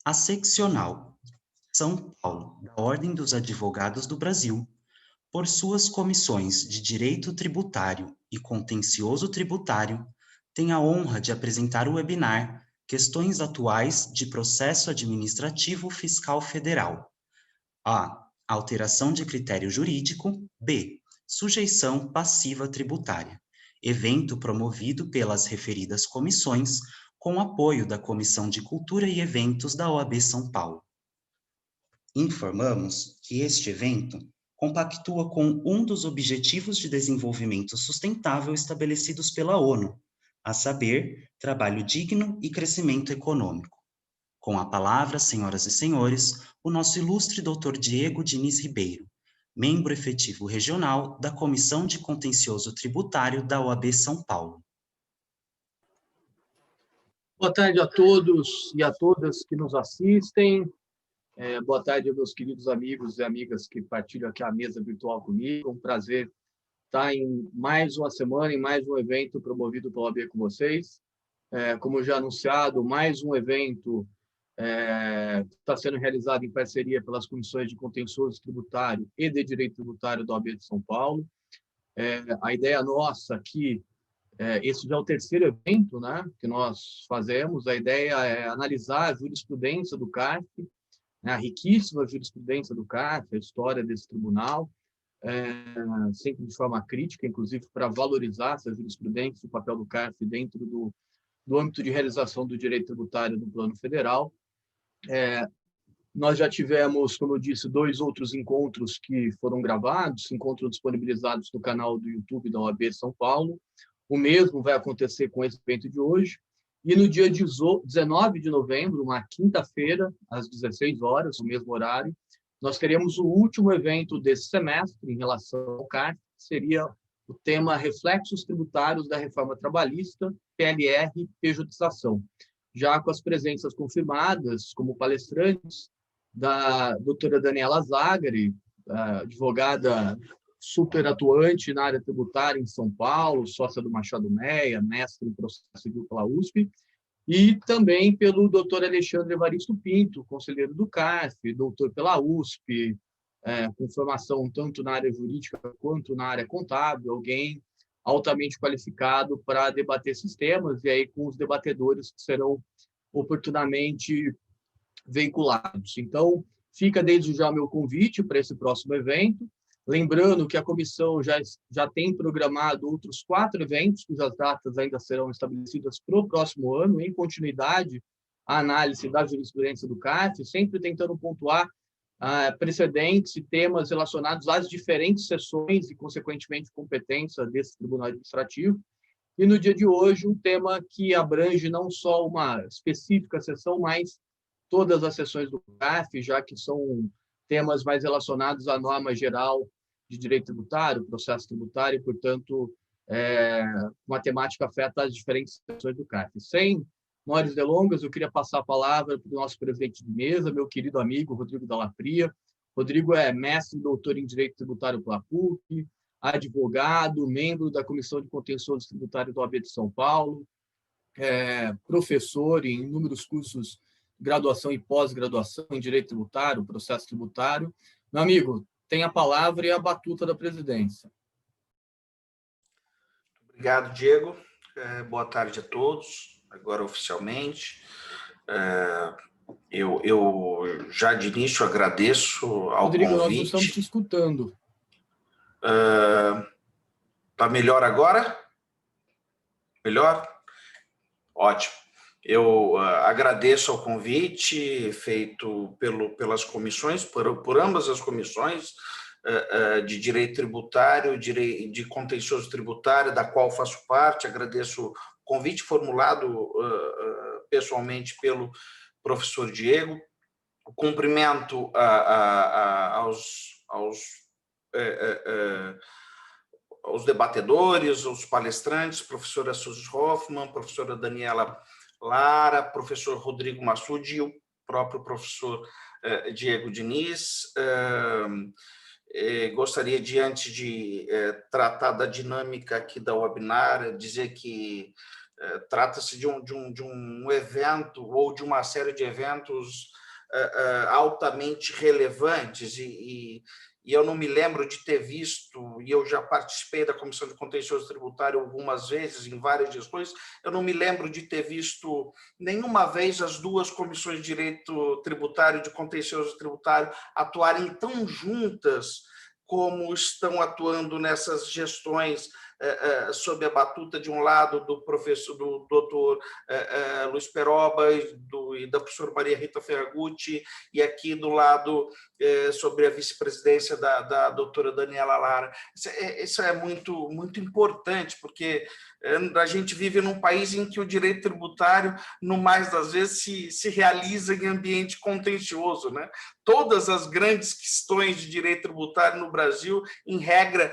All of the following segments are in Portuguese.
A seccional São Paulo da Ordem dos Advogados do Brasil, por suas comissões de Direito Tributário e Contencioso Tributário, tem a honra de apresentar o webinar Questões Atuais de Processo Administrativo Fiscal Federal. A. Alteração de critério jurídico. B. Sujeição passiva tributária. Evento promovido pelas referidas comissões, com apoio da Comissão de Cultura e Eventos da OAB São Paulo. Informamos que este evento compactua com um dos Objetivos de Desenvolvimento Sustentável estabelecidos pela ONU, a saber, trabalho digno e crescimento econômico. Com a palavra, senhoras e senhores, o nosso ilustre Dr. Diego Diniz Ribeiro, membro efetivo regional da Comissão de Contencioso Tributário da OAB São Paulo. Boa tarde a todos e a todas que nos assistem. Boa tarde, meus queridos amigos e amigas que partilham aqui a mesa virtual comigo. É um prazer estar em mais uma semana, em mais um evento promovido pela OAB com vocês. Como já anunciado, mais um evento está sendo realizado em parceria pelas comissões de contencioso tributário e de direito tributário da OAB de São Paulo. A ideia nossa aqui, esse já é o terceiro evento, né, que nós fazemos. A ideia é analisar a jurisprudência do CARF, a riquíssima jurisprudência do CARF, a história desse tribunal, sempre de forma crítica, inclusive para valorizar essa jurisprudência, o papel do CARF dentro do âmbito de realização do direito tributário no plano federal. Nós já tivemos, como eu disse, 2 outros encontros que foram gravados, encontros disponibilizados no canal do YouTube da OAB São Paulo. O mesmo vai acontecer com esse evento de hoje. E no dia 19 de novembro, uma quinta-feira, às 16 horas, o mesmo horário, nós teremos o último evento desse semestre em relação ao CARF, que seria o tema Reflexos Tributários da Reforma Trabalhista, PLR e Pejotização. Já com as presenças confirmadas como palestrantes da doutora Daniela Zagari, advogada super atuante na área tributária em São Paulo, sócia do Machado Meia, mestre em processo civil pela USP, e também pelo doutor Alexandre Evaristo Pinto, conselheiro do CARF, doutor pela USP, com formação tanto na área jurídica quanto na área contábil, alguém altamente qualificado para debater esses temas, e aí com os debatedores que serão oportunamente veiculados. Então, fica desde já o meu convite para esse próximo evento. Lembrando que a comissão já tem programado outros 4 eventos, cujas datas ainda serão estabelecidas para o próximo ano, em continuidade à análise da jurisprudência do CARF, sempre tentando pontuar precedentes e temas relacionados às diferentes sessões e, consequentemente, competência desse Tribunal Administrativo. E, no dia de hoje, um tema que abrange não só uma específica sessão, mas todas as sessões do CARF, já que são temas mais relacionados à norma geral de direito tributário, processo tributário, e, portanto, uma temática afeta as diferentes sessões do CARF. Sem maiores delongas, eu queria passar a palavra para o nosso presidente de mesa, meu querido amigo Rodrigo Dalla Pria. Rodrigo é mestre e doutor em Direito Tributário pela PUC, advogado, membro da Comissão de Contencioso Tributário da OAB de São Paulo, professor em inúmeros cursos de graduação e pós-graduação em Direito Tributário, processo tributário. Meu amigo, tem a palavra e a batuta da presidência. Obrigado, Diego. Boa tarde a todos. Agora, oficialmente, eu já de início agradeço ao Rodrigo, convite. nós não estamos te escutando. Está melhor agora? Melhor? Ótimo. Eu agradeço ao convite feito pelas comissões, por ambas as comissões, de Direito Tributário, de Contencioso Tributário, da qual faço parte. Agradeço o convite formulado pessoalmente pelo professor Diego. Cumprimento aos debatedores, aos palestrantes, professora Suzy Hoffmann, professora Daniela Lara, professor Rodrigo Massude e o próprio professor Diego Diniz. Gostaria de, antes de tratar da dinâmica aqui da webinar, dizer que trata-se de um evento ou de uma série de eventos altamente relevantes e eu não me lembro de ter visto, e eu já participei da Comissão de Contencioso Tributário algumas vezes, em várias gestões, eu não me lembro de ter visto nenhuma vez as duas comissões de Direito Tributário e de Contencioso Tributário atuarem tão juntas como estão atuando nessas gestões, sob a batuta, de um lado, do doutor Luiz Peroba e da professora Maria Rita Ferragutti, e aqui do lado, sobre a vice-presidência da doutora Daniela Lara. Isso é muito, muito importante, porque a gente vive num país em que o direito tributário, no mais das vezes, se realiza em ambiente contencioso, né? Todas as grandes questões de direito tributário no Brasil, em regra,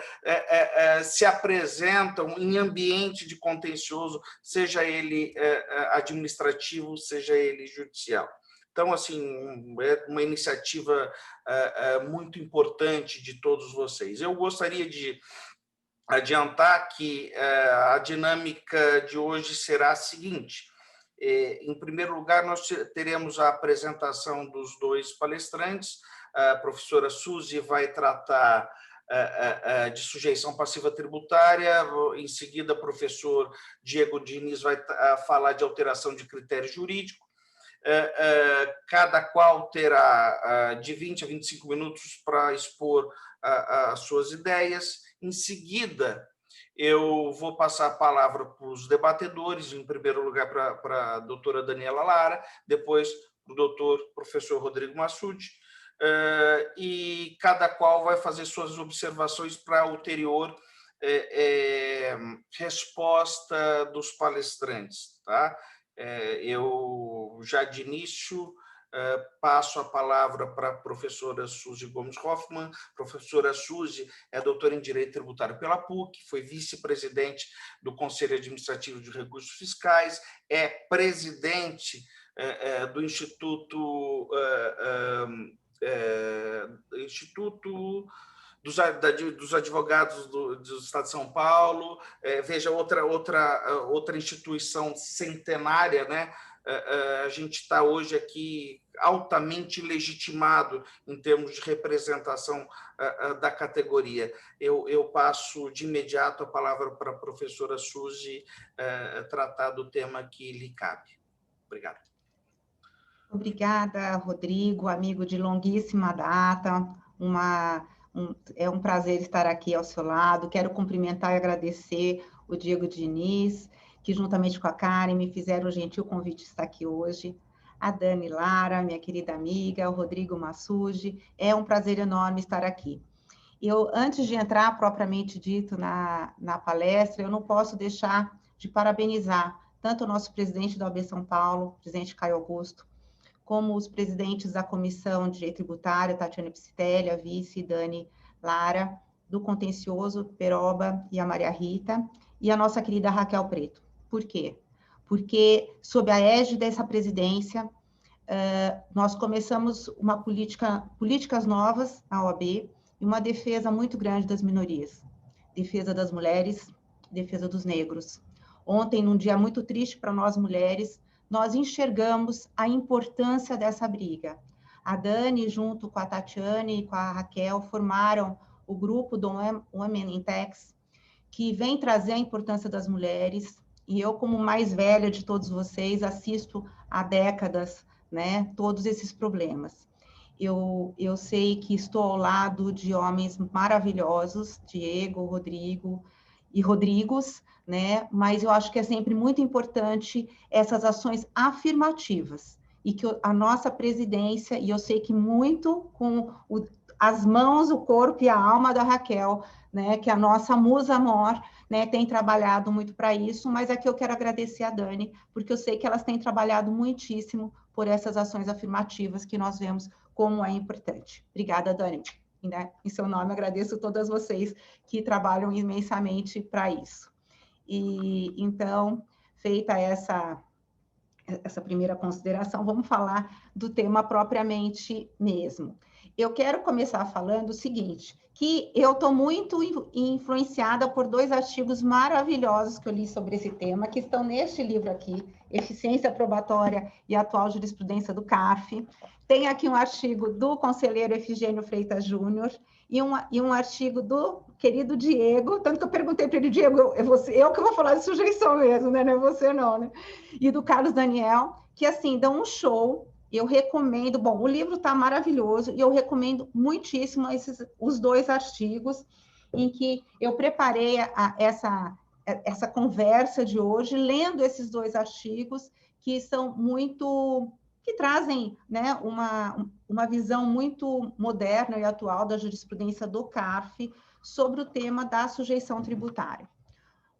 se apresentam em ambiente de contencioso, seja ele administrativo, seja ele judicial. Então, assim, é uma iniciativa muito importante de todos vocês. Eu gostaria de adiantar que a dinâmica de hoje será a seguinte. Em primeiro lugar, nós teremos a apresentação dos dois palestrantes. A professora Suzy vai tratar de sujeição passiva tributária, em seguida, o professor Diego Diniz vai falar de alteração de critério jurídico. Cada qual terá de 20 a 25 minutos para expor as suas ideias. Em seguida, eu vou passar a palavra para os debatedores, em primeiro lugar para a doutora Daniela Lara, depois para o doutor professor Rodrigo Massude, e cada qual vai fazer suas observações para a ulterior resposta dos palestrantes. Tá? Eu, já de início, passo a palavra para a professora Suzy Gomes Hoffmann. Professora Suzy é doutora em Direito Tributário pela PUC, foi vice-presidente do Conselho Administrativo de Recursos Fiscais, é presidente do Instituto dos Advogados do Estado de São Paulo. Veja, outra instituição centenária, né? A gente está hoje aqui altamente legitimado em termos de representação da categoria. Eu passo de imediato a palavra para a professora Suzy tratar do tema que lhe cabe. Obrigado. Obrigada, Rodrigo, amigo de longuíssima data. É um prazer estar aqui ao seu lado. Quero cumprimentar e agradecer o Diego Diniz, que juntamente com a Karen me fizeram o gentil convite de estar aqui hoje. A Dani Lara, minha querida amiga, o Rodrigo Massude. É um prazer enorme estar aqui. Antes de entrar propriamente dito na palestra, eu não posso deixar de parabenizar tanto o nosso presidente da OAB São Paulo, presidente Caio Augusto, como os presidentes da Comissão de Direito Tributário, Tatiana Psitelli, a vice, Dani Lara, do Contencioso, Peroba e a Maria Rita, e a nossa querida Raquel Preto. Por quê? Porque, sob a égide dessa presidência, nós começamos políticas novas na OAB e uma defesa muito grande das minorias, defesa das mulheres, defesa dos negros. Ontem, num dia muito triste para nós mulheres, nós enxergamos a importância dessa briga. A Dani, junto com a Tatiane e com a Raquel, formaram o grupo do Women in Tax, que vem trazer a importância das mulheres, e eu, como mais velha de todos vocês, assisto há décadas, né, todos esses problemas. Eu sei que estou ao lado de homens maravilhosos, Diego, Rodrigo e Rodrigos, né? Mas eu acho que é sempre muito importante essas ações afirmativas e que a nossa presidência, e eu sei que muito com as mãos, o corpo e a alma da Raquel, né? Que a nossa musa mor, né? Tem trabalhado muito para isso, mas aqui eu quero agradecer a Dani, porque eu sei que elas têm trabalhado muitíssimo por essas ações afirmativas que nós vemos como é importante. Obrigada, Dani. Né? Em seu nome, agradeço a todas vocês que trabalham imensamente para isso. E, então, feita essa primeira consideração, vamos falar do tema propriamente mesmo. Eu quero começar falando o seguinte, que eu estou muito influenciada por 2 artigos maravilhosos que eu li sobre esse tema, que estão neste livro aqui, Eficiência Probatória e Atual Jurisprudência do CARF. Tem aqui um artigo do conselheiro Efigênio Freitas Júnior e um artigo do querido Diego, tanto que eu perguntei para ele, Diego, eu que vou falar de sujeição mesmo, né? Não é você não, né? E do Carlos Daniel, que assim, dão um show. Eu recomendo, bom, o livro está maravilhoso e eu recomendo muitíssimo os 2 artigos em que eu preparei essa conversa de hoje, lendo esses 2 artigos que são que trazem, né, uma visão muito moderna e atual da jurisprudência do CARF sobre o tema da sujeição tributária.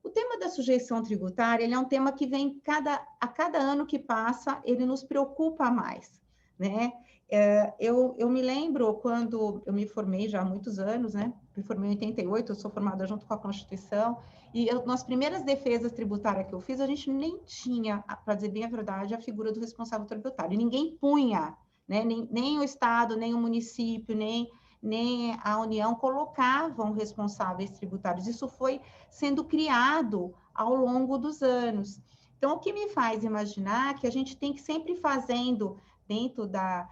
O tema da sujeição tributária, ele é um tema que vem a cada ano que passa, ele nos preocupa mais, né? Eu me lembro quando eu me formei já há muitos anos, né? Me formei em 88, eu sou formada junto com a Constituição, e nas primeiras defesas tributárias que eu fiz, a gente nem tinha, para dizer bem a verdade, a figura do responsável tributário. Ninguém punha, né? Nem o Estado, nem o município, nem a União colocavam responsáveis tributários. Isso foi sendo criado ao longo dos anos. Então, o que me faz imaginar que a gente tem que sempre fazendo, dentro da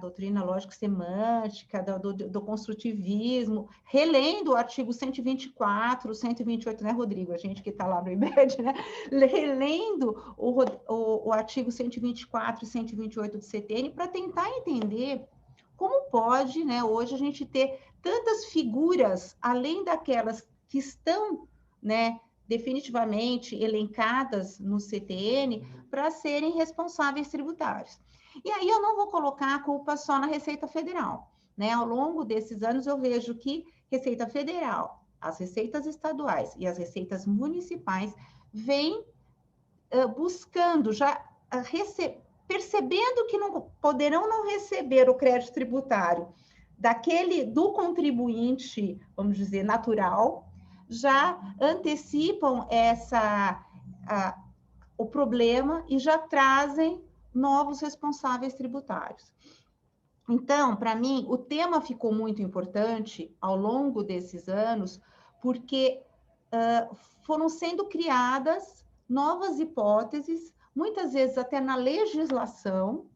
doutrina lógico-semântica, do construtivismo, relendo o artigo 124, 128, né, Rodrigo? A gente que está lá no IBED, né? Relendo o artigo 124 e 128 do CTN para tentar entender como pode, né, hoje a gente ter tantas figuras, além daquelas que estão, né, definitivamente elencadas no CTN, para serem responsáveis tributários. E aí eu não vou colocar a culpa só na Receita Federal, né? Ao longo desses anos eu vejo que Receita Federal, as receitas estaduais e as receitas municipais vêm buscando já percebendo que poderão não receber o crédito tributário do contribuinte, vamos dizer, natural, já antecipam o problema e já trazem novos responsáveis tributários. Então, para mim, o tema ficou muito importante ao longo desses anos, porque foram sendo criadas novas hipóteses, muitas vezes até na legislação,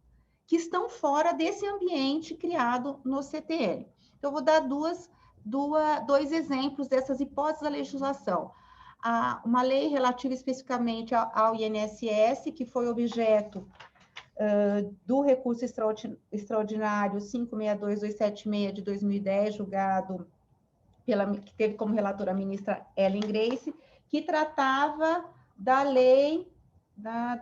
que estão fora desse ambiente criado no CTN. Então, eu vou dar dois exemplos dessas hipóteses da legislação. Uma lei relativa especificamente ao INSS, que foi objeto do recurso extraordinário 562.276 de 2010, julgado que teve como relatora a ministra Ellen Grace, que tratava da lei,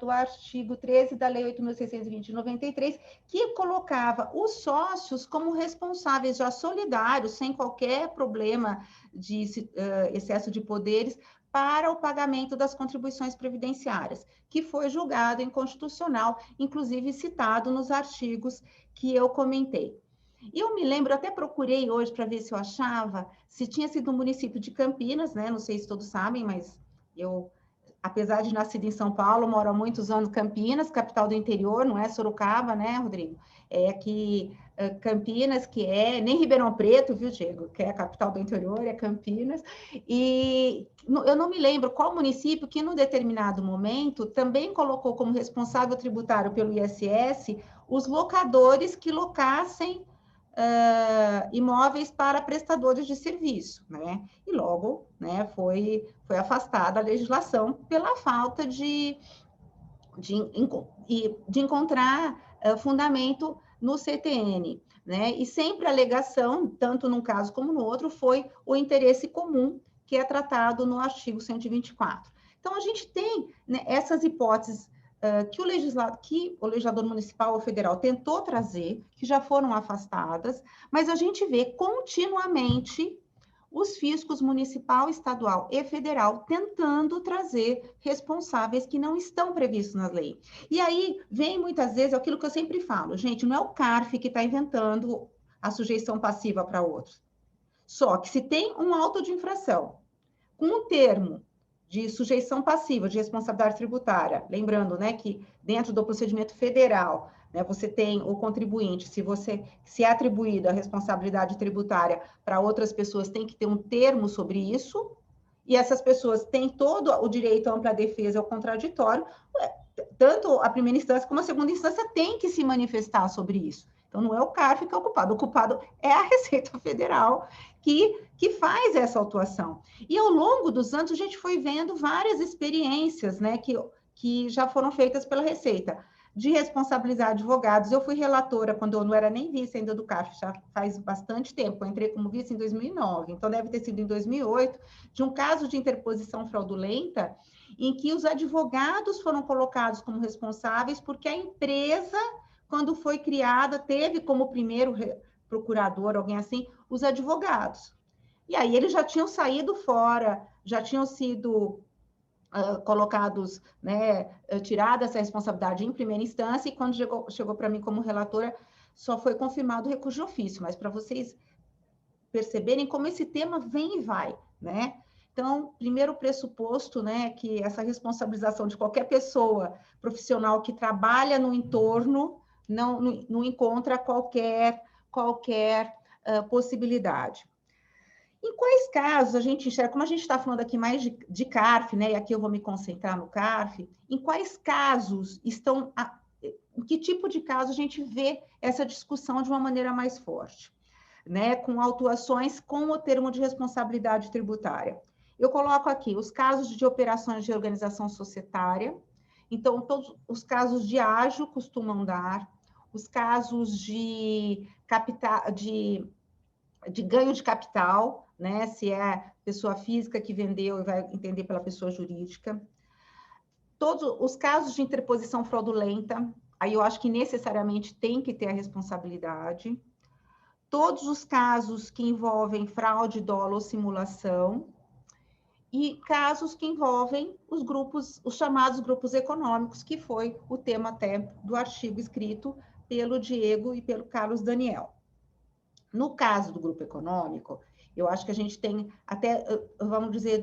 do artigo 13 da Lei 8.620 de 93, que colocava os sócios como responsáveis já solidários, sem qualquer problema de excesso de poderes, para o pagamento das contribuições previdenciárias, que foi julgado inconstitucional, inclusive citado nos artigos que eu comentei. E eu me lembro, até procurei hoje para ver se eu achava, se tinha sido o município de Campinas, né? Não sei se todos sabem, mas eu, apesar de nascido em São Paulo, moro há muitos anos em Campinas, capital do interior, não é Sorocaba, né, Rodrigo? É que Campinas, que é, nem Ribeirão Preto, viu, Diego? Que é a capital do interior, é Campinas. E eu não me lembro qual município que, num determinado momento, também colocou como responsável tributário pelo ISS os locadores que locassem imóveis para prestadores de serviço, né? E logo, né, foi afastada a legislação pela falta de encontrar fundamento no CTN, né? E sempre a alegação, tanto num caso como no outro, foi o interesse comum, que é tratado no artigo 124. Então, a gente tem, né, essas hipóteses que o legislador municipal ou federal tentou trazer, que já foram afastadas, mas a gente vê continuamente os fiscos municipal, estadual e federal tentando trazer responsáveis que não estão previstos na lei. E aí vem muitas vezes aquilo que eu sempre falo, gente, não é o CARF que está inventando a sujeição passiva para outros. Só que se tem um auto de infração com um termo de sujeição passiva, de responsabilidade tributária, lembrando, né, que dentro do procedimento federal né? Você tem o contribuinte, se é atribuído a responsabilidade tributária para outras pessoas, tem que ter um termo sobre isso, e essas pessoas têm todo o direito à ampla defesa ao contraditório, tanto a primeira instância como a segunda instância tem que se manifestar sobre isso. Então, não é o CARF que é o culpado é a Receita Federal que faz essa autuação. E ao longo dos anos, a gente foi vendo várias experiências, né, que já foram feitas pela Receita, de responsabilizar advogados. Eu fui relatora quando eu não era nem vice ainda do CARF, já faz bastante tempo. Eu entrei como vice em 2009, então deve ter sido em 2008, de um caso de interposição fraudulenta, em que os advogados foram colocados como responsáveis porque a empresa, quando foi criada, teve como primeiro procurador, alguém assim, os advogados. E aí eles já tinham saído fora, já tinham sido colocados, né, tirada essa responsabilidade em primeira instância, e quando chegou para mim como relatora, só foi confirmado o recurso de ofício, mas para vocês perceberem como esse tema vem e vai, né? Então, primeiro pressuposto, né, que essa responsabilização de qualquer pessoa profissional que trabalha no entorno não encontra qualquer possibilidade. Em quais casos a gente enxerga, como a gente está falando aqui mais de CARF, né, e aqui eu vou me concentrar no CARF, em quais casos em que tipo de caso a gente vê essa discussão de uma maneira mais forte, né, com autuações com o termo de responsabilidade tributária? Eu coloco aqui os casos de operações de organização societária, então todos os casos de ágio costumam dar, os casos de ganho de capital, né? Se é pessoa física que vendeu e vai entender pela pessoa jurídica. Todos os casos de interposição fraudulenta, aí eu acho que necessariamente tem que ter a responsabilidade. Todos os casos que envolvem fraude, dolo ou simulação. E casos que envolvem os chamados grupos econômicos, que foi o tema até do artigo escrito pelo Diego e pelo Carlos Daniel. No caso do grupo econômico, eu acho que a gente tem até, vamos dizer,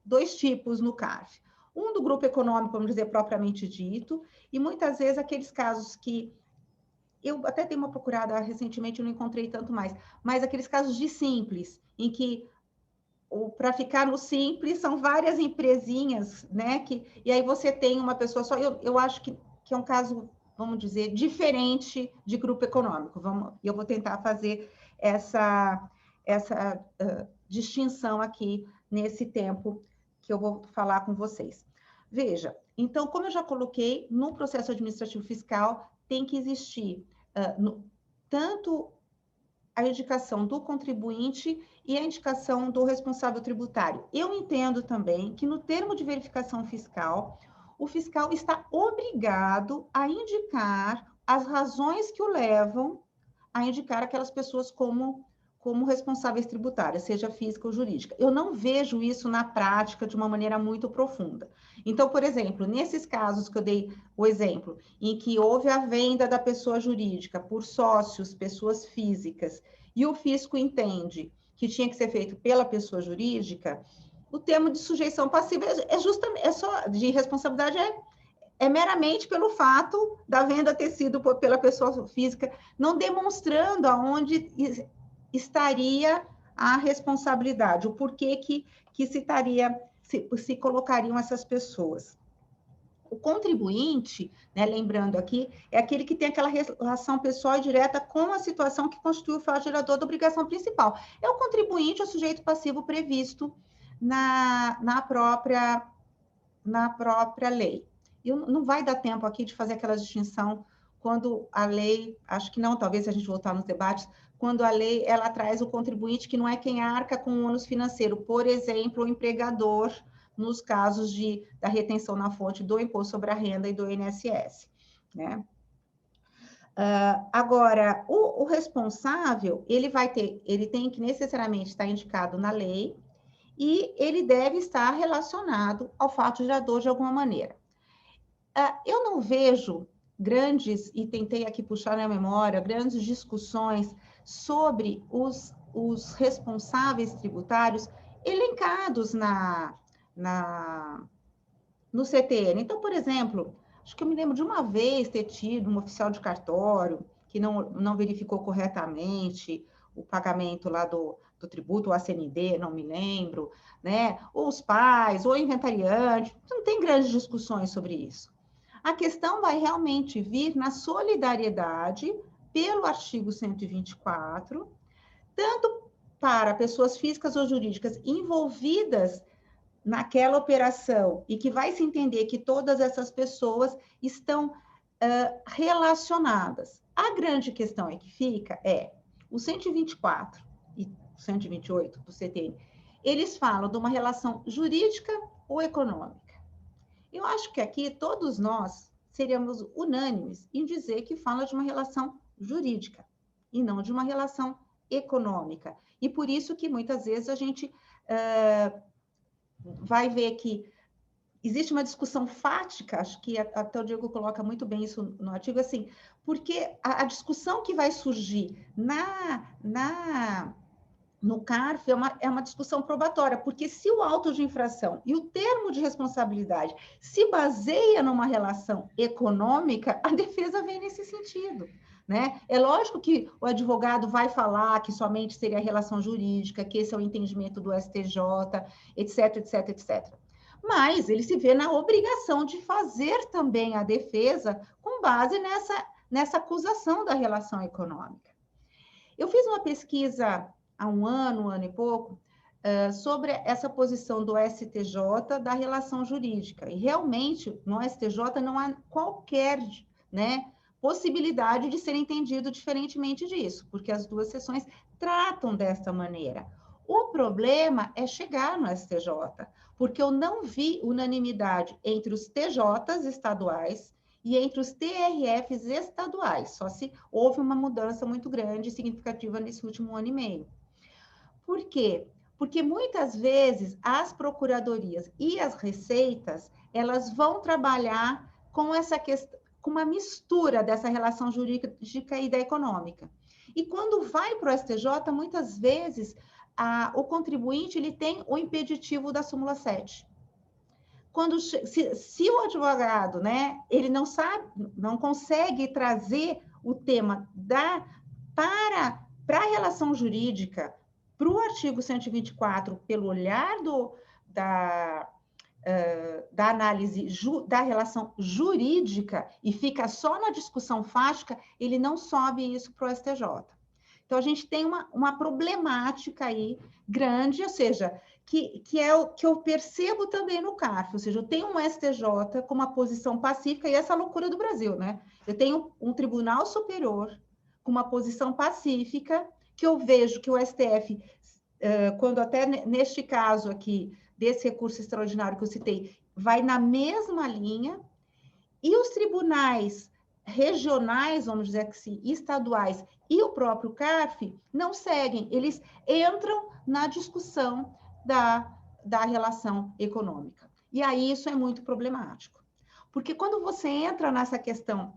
dois tipos no CARF. Um do grupo econômico, vamos dizer, propriamente dito, e muitas vezes aqueles casos que eu até dei uma procurada recentemente, não encontrei tanto mais, mas aqueles casos de simples, em que para ficar no simples são várias empresinhas, né? E aí você tem uma pessoa só. Eu acho que é um caso, vamos dizer, diferente de grupo econômico. Eu vou tentar fazer essa distinção aqui nesse tempo que eu vou falar com vocês. Veja, então, como eu já coloquei, no processo administrativo fiscal tem que existir tanto a indicação do contribuinte e a indicação do responsável tributário. Eu entendo também que no termo de verificação fiscal, o fiscal está obrigado a indicar as razões que o levam a indicar aquelas pessoas como responsáveis tributárias, seja física ou jurídica. Eu não vejo isso na prática de uma maneira muito profunda. Então, por exemplo, nesses casos que eu dei o exemplo, em que houve a venda da pessoa jurídica por sócios, pessoas físicas, e o fisco entende que tinha que ser feito pela pessoa jurídica, o termo de sujeição passiva de responsabilidade é meramente pelo fato da venda ter sido pela pessoa física, não demonstrando aonde estaria a responsabilidade, o porquê que se colocariam essas pessoas. O contribuinte, né, lembrando aqui, é aquele que tem aquela relação pessoal e direta com a situação que constitui o fato gerador da obrigação principal. É o contribuinte, o sujeito passivo previsto na própria lei. E não vai dar tempo aqui de fazer aquela distinção quando a lei, acho que não, talvez se a gente voltar nos debates, quando a lei ela traz o contribuinte que não é quem arca com o ônus financeiro, por exemplo, o empregador, nos casos da retenção na fonte do imposto sobre a renda e do INSS, né? Agora, o responsável, ele tem que necessariamente estar indicado na lei e ele deve estar relacionado ao fato gerador de alguma maneira. Eu não vejo e tentei aqui puxar na memória, grandes discussões sobre os responsáveis tributários elencados no CTN. Então, por exemplo, acho que eu me lembro de uma vez ter tido um oficial de cartório que não verificou corretamente o pagamento lá do tributo, o ACND, não me lembro, né? Ou os pais, ou o inventariante, não tem grandes discussões sobre isso. A questão vai realmente vir na solidariedade pelo artigo 124, tanto para pessoas físicas ou jurídicas envolvidas naquela operação e que vai se entender que todas essas pessoas estão relacionadas. A grande questão é que fica o 124 e 128 do CTN, eles falam de uma relação jurídica ou econômica. Eu acho que aqui todos nós seríamos unânimes em dizer que fala de uma relação jurídica e não de uma relação econômica. E por isso que muitas vezes a gente vai ver que existe uma discussão fática, acho que até o Diego coloca muito bem isso no artigo, assim, porque a discussão que vai surgir no CARF é uma discussão probatória, porque se o auto de infração e o termo de responsabilidade se baseia numa relação econômica, a defesa vem nesse sentido, né? É lógico que o advogado vai falar que somente seria a relação jurídica, que esse é o entendimento do STJ, etc, etc, etc. Mas ele se vê na obrigação de fazer também a defesa com base nessa acusação da relação econômica. Eu fiz uma pesquisa há um ano e pouco, sobre essa posição do STJ da relação jurídica. E realmente, no STJ não há qualquer, né, possibilidade de ser entendido diferentemente disso, porque as duas seções tratam desta maneira. O problema é chegar no STJ, porque eu não vi unanimidade entre os TJs estaduais e entre os TRFs estaduais, só se houve uma mudança muito grande e significativa nesse último ano e meio. Por quê? Porque muitas vezes as procuradorias e as receitas, elas vão trabalhar com essa questão, com uma mistura dessa relação jurídica e da econômica. E quando vai para o STJ, muitas vezes o contribuinte ele tem o impeditivo da súmula 7. Se o advogado, né, ele não sabe, não consegue trazer o tema para a relação jurídica, para o artigo 124, pelo olhar da análise da relação jurídica e fica só na discussão fática, ele não sobe isso para o STJ. Então, a gente tem uma problemática aí grande, ou seja, que é o que eu percebo também no CARF, ou seja, eu tenho um STJ com uma posição pacífica, e essa é a loucura do Brasil, né? Eu tenho um tribunal superior com uma posição pacífica, que eu vejo que o STF, quando até neste caso aqui, desse recurso extraordinário que eu citei, vai na mesma linha, e os tribunais regionais, vamos dizer assim, estaduais, e o próprio CARF não seguem, eles entram na discussão da relação econômica. E aí isso é muito problemático. Porque quando você entra nessa questão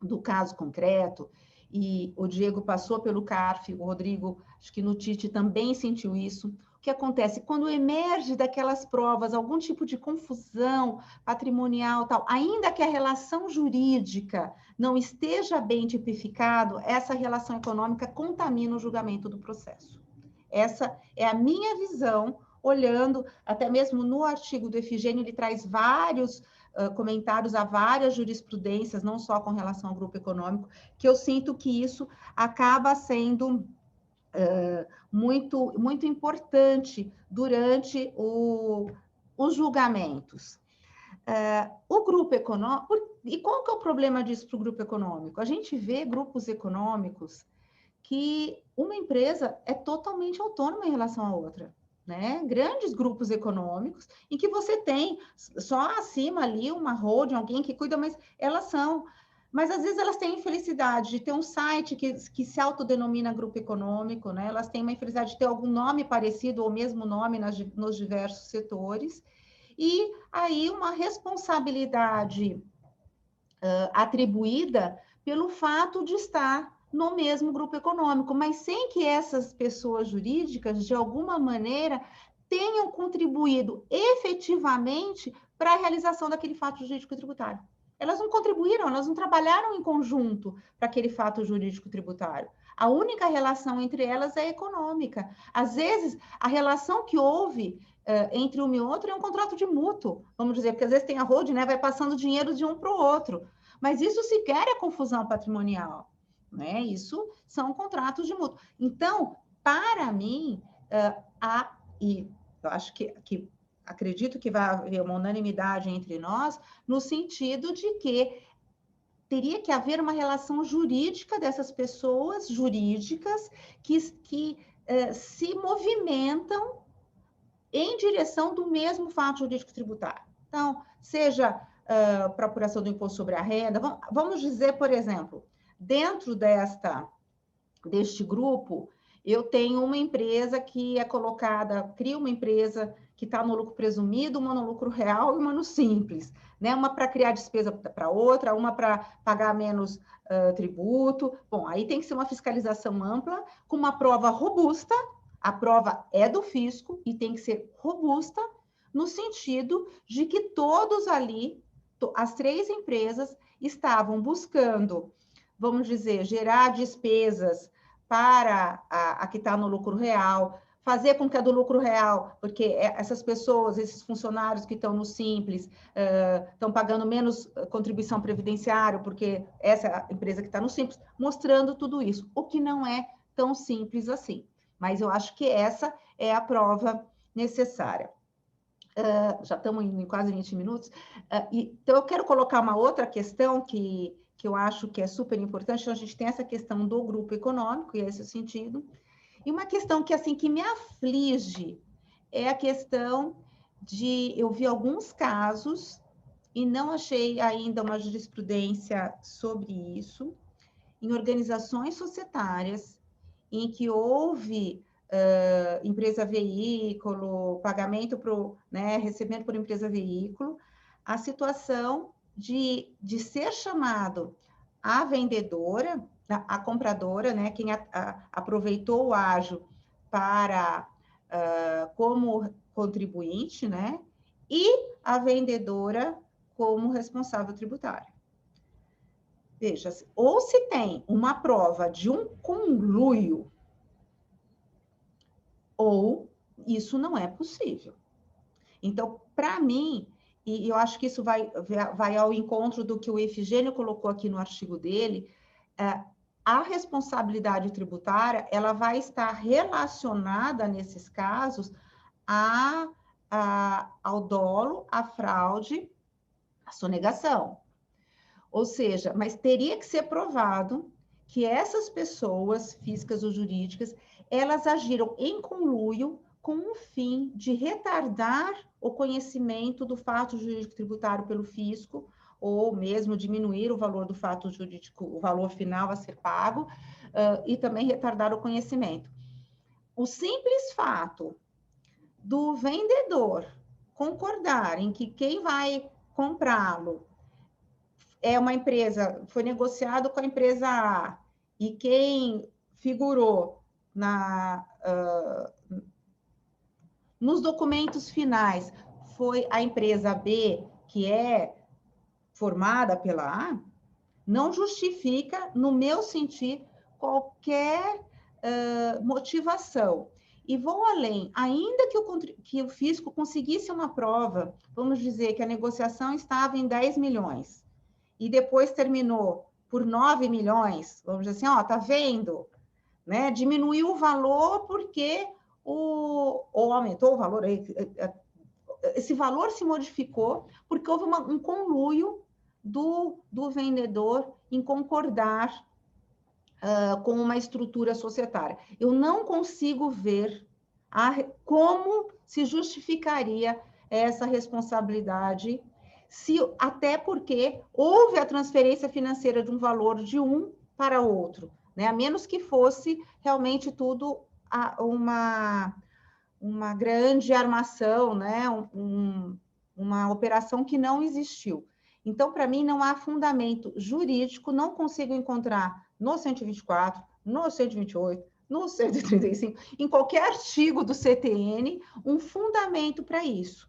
do caso concreto, e o Diego passou pelo CARF, o Rodrigo, acho que no TIT também sentiu isso, o que acontece? Quando emerge daquelas provas algum tipo de confusão patrimonial, tal, ainda que a relação jurídica não esteja bem tipificado, essa relação econômica contamina o julgamento do processo. Essa é a minha visão, olhando, até mesmo no artigo do Efigênio, ele traz vários comentários a várias jurisprudências, não só com relação ao grupo econômico, que eu sinto que isso acaba sendo muito, muito importante durante os julgamentos. O grupo econômico, e qual que é o problema disso para o grupo econômico? A gente vê grupos econômicos que uma empresa é totalmente autônoma em relação à outra, né? Grandes grupos econômicos em que você tem só acima ali uma holding, alguém que cuida, mas às vezes elas têm a infelicidade de ter um site que se autodenomina grupo econômico, né? Elas têm uma infelicidade de ter algum nome parecido ou mesmo nome nos diversos setores, e aí uma responsabilidade atribuída pelo fato de estar no mesmo grupo econômico, mas sem que essas pessoas jurídicas, de alguma maneira, tenham contribuído efetivamente para a realização daquele fato jurídico e tributário. Elas não contribuíram, elas não trabalharam em conjunto para aquele fato jurídico tributário. A única relação entre elas é econômica. Às vezes, a relação que houve entre uma e outra é um contrato de mútuo, vamos dizer, porque às vezes tem a holding, né, vai passando dinheiro de um para o outro. Mas isso sequer é confusão patrimonial, né? Isso são contratos de mútuo. Então, para mim, e eu acho que acredito que vai haver uma unanimidade entre nós, no sentido de que teria que haver uma relação jurídica dessas pessoas jurídicas que se movimentam em direção do mesmo fato jurídico tributário. Então, seja para apuração do imposto sobre a renda, vamos dizer, por exemplo, dentro deste grupo, eu tenho uma empresa que é colocada, cria uma empresa que está no lucro presumido, uma no lucro real e uma no simples, né? Uma para criar despesa para outra, uma para pagar menos tributo. Bom, aí tem que ser uma fiscalização ampla, com uma prova robusta. A prova é do fisco e tem que ser robusta, no sentido de que todos ali, as 3 empresas, estavam buscando, vamos dizer, gerar despesas para a que está no lucro real, fazer com que a do lucro real, porque essas pessoas, esses funcionários que estão no Simples, estão pagando menos contribuição previdenciária, porque essa é a empresa que está no Simples, mostrando tudo isso, o que não é tão simples assim. Mas eu acho que essa é a prova necessária. Já estamos em quase 20 minutos. Então, eu quero colocar uma outra questão que eu acho que é super importante. Então, a gente tem essa questão do grupo econômico, e esse é o sentido. E uma questão que, assim, que me aflige é a questão de... Eu vi alguns casos e não achei ainda uma jurisprudência sobre isso, em organizações societárias, em que houve empresa veículo, pagamento né, recebimento por empresa veículo, a situação de ser chamado a vendedora, a compradora, né, quem aproveitou o ágio para como contribuinte, né, e a vendedora como responsável tributário. Veja, ou se tem uma prova de um conluio, ou isso não é possível. Então, para mim, e eu acho que isso vai ao encontro do que o Efigênio colocou aqui no artigo dele, a responsabilidade tributária, ela vai estar relacionada, nesses casos, ao dolo, à fraude, à sonegação. Ou seja, mas teria que ser provado que essas pessoas, físicas ou jurídicas, elas agiram em conluio com o fim de retardar o conhecimento do fato jurídico tributário pelo fisco, ou mesmo diminuir o valor do fato jurídico, o valor final a ser pago, e também retardar o conhecimento. O simples fato do vendedor concordar em que quem vai comprá-lo é uma empresa, foi negociado com a empresa A, e quem figurou nos documentos finais foi a empresa B, que é formada pela A, não justifica, no meu sentir, qualquer motivação. E vou além, ainda que o fisco conseguisse uma prova, vamos dizer que a negociação estava em 10 milhões, e depois terminou por 9 milhões, vamos dizer assim, tá vendo? Né? Diminuiu o valor porque ou aumentou o valor, esse valor se modificou porque houve um conluio do vendedor em concordar com uma estrutura societária. Eu não consigo ver como se justificaria essa responsabilidade, até porque houve a transferência financeira de um valor de um para outro, né? A menos que fosse realmente tudo uma grande armação, né? Uma operação que não existiu. Então, para mim, não há fundamento jurídico, não consigo encontrar no 124, no 128, no 135, em qualquer artigo do CTN, um fundamento para isso.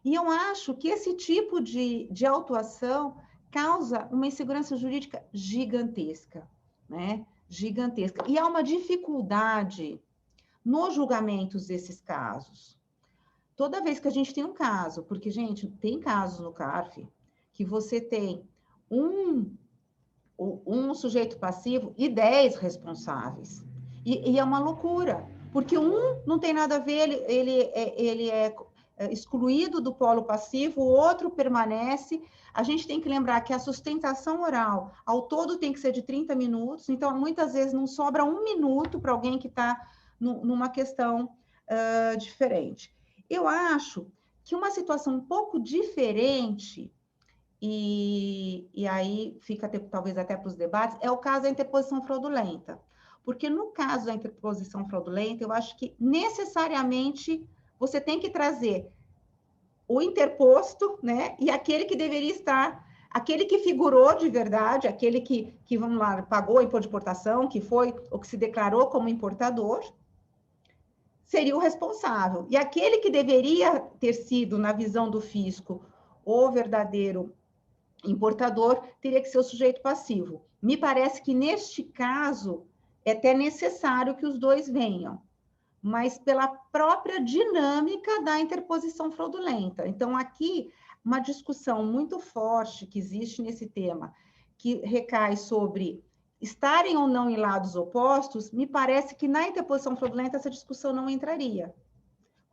E eu acho que esse tipo de autuação causa uma insegurança jurídica gigantesca, né? Gigantesca. E há uma dificuldade nos julgamentos desses casos. Toda vez que a gente tem um caso, porque, gente, tem casos no CARF que você tem um sujeito passivo e 10 responsáveis. E é uma loucura, porque um não tem nada a ver, ele é excluído do polo passivo, o outro permanece. A gente tem que lembrar que a sustentação oral, ao todo, tem que ser de 30 minutos, então, muitas vezes, não sobra 1 minuto para alguém que está numa questão diferente. Eu acho que uma situação um pouco diferente, e aí fica talvez até para os debates, é o caso da interposição fraudulenta. Porque no caso da interposição fraudulenta, eu acho que necessariamente você tem que trazer o interposto, né, e aquele que deveria estar, aquele que figurou de verdade, aquele que vamos lá, pagou o imposto de importação, que foi, ou que se declarou como importador, seria o responsável. E aquele que deveria ter sido, na visão do fisco, o verdadeiro importador, teria que ser o sujeito passivo. Me parece que, neste caso, é até necessário que os dois venham, mas pela própria dinâmica da interposição fraudulenta. Então, aqui, uma discussão muito forte que existe nesse tema, que recai sobre estarem ou não em lados opostos, me parece que na interposição fraudulenta essa discussão não entraria.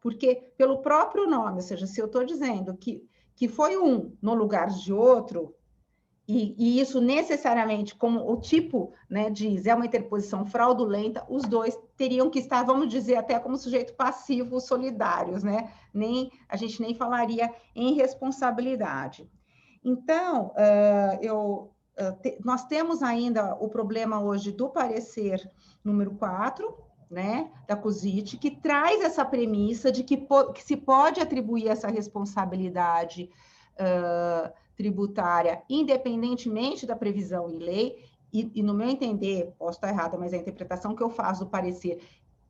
Porque, pelo próprio nome, ou seja, se eu estou dizendo que foi um no lugar de outro, e isso necessariamente, como o tipo, né, diz, é uma interposição fraudulenta, os dois teriam que estar, vamos dizer, até como sujeito passivo solidários, né? A gente nem falaria em responsabilidade. Então, nós temos ainda o problema hoje do parecer número 4, né, da COSIT, que traz essa premissa de que se pode atribuir essa responsabilidade tributária, independentemente da previsão em lei, e no meu entender, posso estar errada, mas a interpretação que eu faço do parecer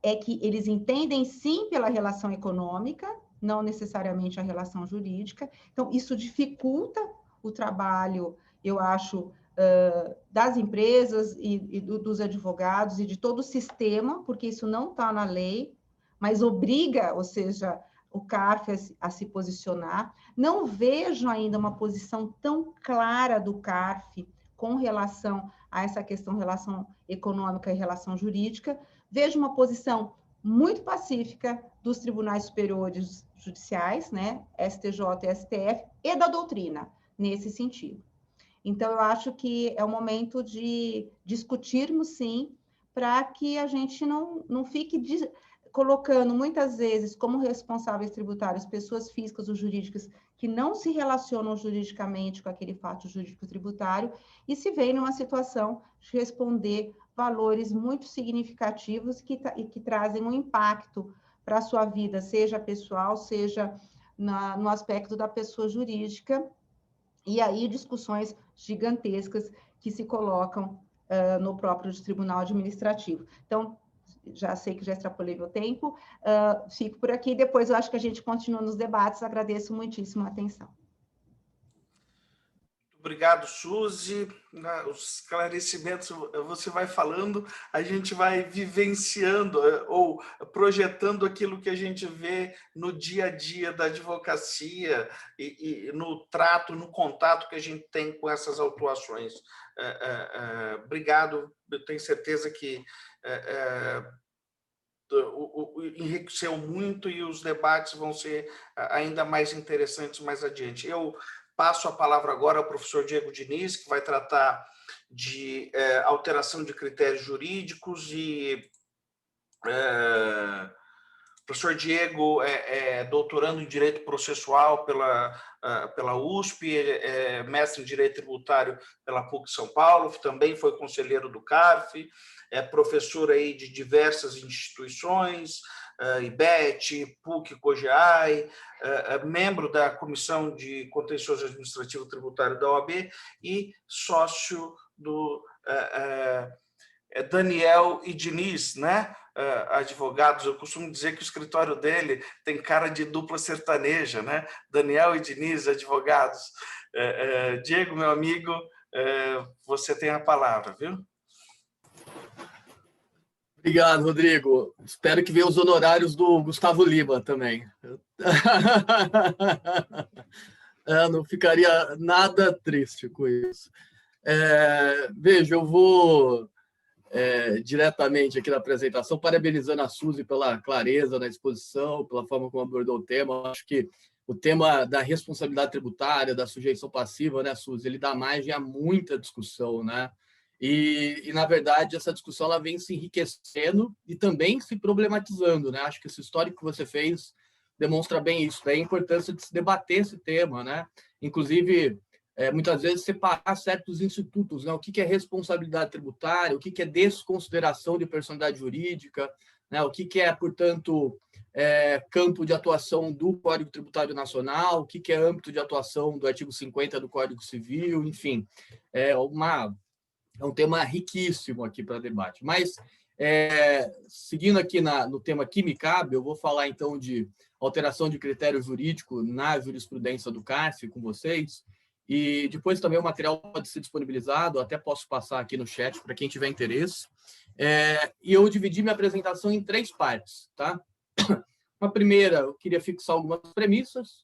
é que eles entendem sim pela relação econômica, não necessariamente a relação jurídica. Então, isso dificulta o trabalho, eu acho, das empresas e dos advogados e de todo o sistema, porque isso não está na lei, mas obriga, ou seja, o CARF a se posicionar. Não vejo ainda uma posição tão clara do CARF com relação a essa questão, relação econômica e relação jurídica. Vejo uma posição muito pacífica dos tribunais superiores judiciais, né, STJ e STF, e da doutrina, nesse sentido. Então, eu acho que é o momento de discutirmos, sim, para que a gente não fique colocando, muitas vezes, como responsáveis tributários, pessoas físicas ou jurídicas que não se relacionam juridicamente com aquele fato jurídico tributário e se veem numa situação de responder valores muito significativos que trazem um impacto para a sua vida, seja pessoal, seja no aspecto da pessoa jurídica, e aí discussões gigantescas que se colocam no próprio Tribunal Administrativo. Então, já sei que já extrapolei meu tempo, fico por aqui, depois eu acho que a gente continua nos debates, agradeço muitíssimo a atenção. Obrigado, Suzy. Os esclarecimentos você vai falando, a gente vai vivenciando ou projetando aquilo que a gente vê no dia a dia da advocacia e no trato, no contato que a gente tem com essas autuações. Obrigado, eu tenho certeza que enriqueceu muito e os debates vão ser ainda mais interessantes mais adiante. Eu passo a palavra agora ao professor Diego Diniz, que vai tratar de alteração de critérios jurídicos e... O professor Diego é doutorando em Direito Processual pela USP, é mestre em Direito Tributário pela PUC São Paulo, também foi conselheiro do CARF, é professor aí de diversas instituições, IBET, PUC, COGEAI, membro da Comissão de Contencioso Administrativo Tributário da OAB e sócio do Daniel e Diniz, né? Advogados, eu costumo dizer que o escritório dele tem cara de dupla sertaneja, né? Daniel e Diniz, advogados. Diego, meu amigo, você tem a palavra, viu? Obrigado, Rodrigo. Espero que venham os honorários do Gustavo Lima também. Eu não ficaria nada triste com isso. Veja, eu vou diretamente aqui na apresentação, parabenizando a Suzy pela clareza na exposição, pela forma como abordou o tema. Acho que o tema da responsabilidade tributária, da sujeição passiva, né, Suzy, ele dá margem a muita discussão, né? E, na verdade, essa discussão ela vem se enriquecendo e também se problematizando, né? Acho que esse histórico que você fez demonstra bem isso, daí a importância de se debater esse tema, né? Inclusive, muitas vezes separar certos institutos, né? O que é responsabilidade tributária, o que é desconsideração de personalidade jurídica, né? O que é, portanto, campo de atuação do Código Tributário Nacional, o que é âmbito de atuação do artigo 50 do Código Civil, enfim, é um tema riquíssimo aqui para debate. Mas, seguindo aqui no tema que me cabe, eu vou falar, então, de alteração de critério jurídico na jurisprudência do CARF com vocês, e depois também o material pode ser disponibilizado, até posso passar aqui no chat para quem tiver interesse. E eu dividi minha apresentação em 3 partes, tá? Uma primeira, eu queria fixar algumas premissas.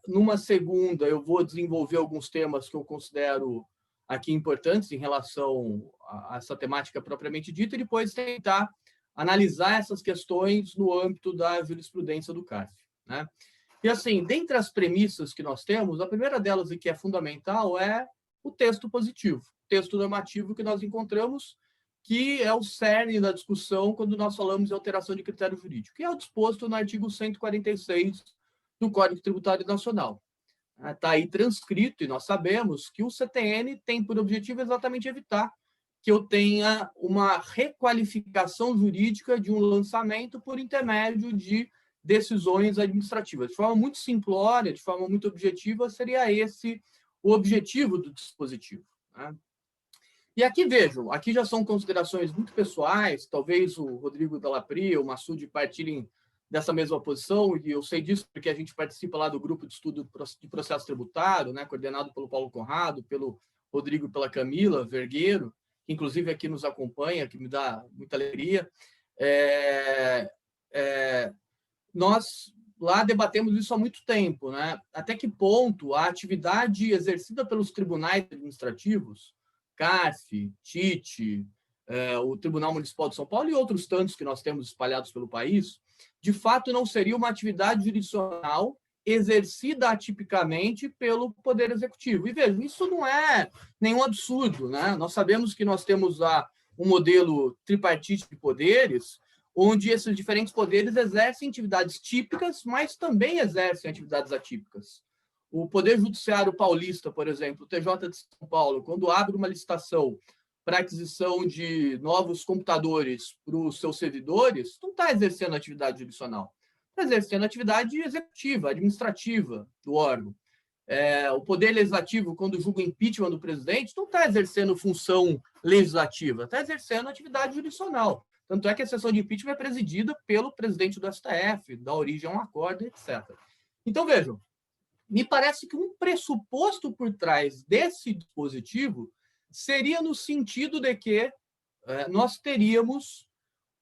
Numa segunda, eu vou desenvolver alguns temas que eu considero aqui importantes em relação a essa temática propriamente dita, e depois tentar analisar essas questões no âmbito da jurisprudência do CARF, né? E, assim, dentre as premissas que nós temos, a primeira delas, e que é fundamental, é o texto positivo, o texto normativo que nós encontramos, que é o cerne da discussão quando nós falamos de alteração de critério jurídico, que é o disposto no artigo 146 do Código Tributário Nacional. Está aí transcrito, e nós sabemos que o CTN tem por objetivo exatamente evitar que eu tenha uma requalificação jurídica de um lançamento por intermédio de decisões administrativas. De forma muito simplória, de forma muito objetiva, seria esse o objetivo do dispositivo, né? E aqui, vejam, aqui já são considerações muito pessoais, talvez o Rodrigo Dallapria, o Massoud partilhem dessa mesma posição, e eu sei disso porque a gente participa lá do grupo de estudo de processo tributário, né, coordenado pelo Paulo Conrado, pelo Rodrigo e pela Camila Vergueiro, que inclusive aqui nos acompanha, que me dá muita alegria. Nós lá debatemos isso há muito tempo, né? Até que ponto a atividade exercida pelos tribunais administrativos, CARF, TIT, o Tribunal Municipal de São Paulo e outros tantos que nós temos espalhados pelo país, de fato não seria uma atividade jurisdicional exercida atipicamente pelo Poder Executivo. E vejam, isso não é nenhum absurdo, né? Nós sabemos que nós temos lá um modelo tripartite de poderes, onde esses diferentes poderes exercem atividades típicas, mas também exercem atividades atípicas. O Poder Judiciário Paulista, por exemplo, o TJ de São Paulo, quando abre uma licitação para aquisição de novos computadores para os seus servidores, não está exercendo atividade jurisdicional, está exercendo atividade executiva, administrativa do órgão. O Poder Legislativo, quando julga o impeachment do presidente, não está exercendo função legislativa, está exercendo atividade jurisdicional. Tanto é que a sessão de impeachment é presidida pelo presidente do STF, dá origem a um acordo, etc. Então, vejam, me parece que um pressuposto por trás desse dispositivo seria no sentido de que nós teríamos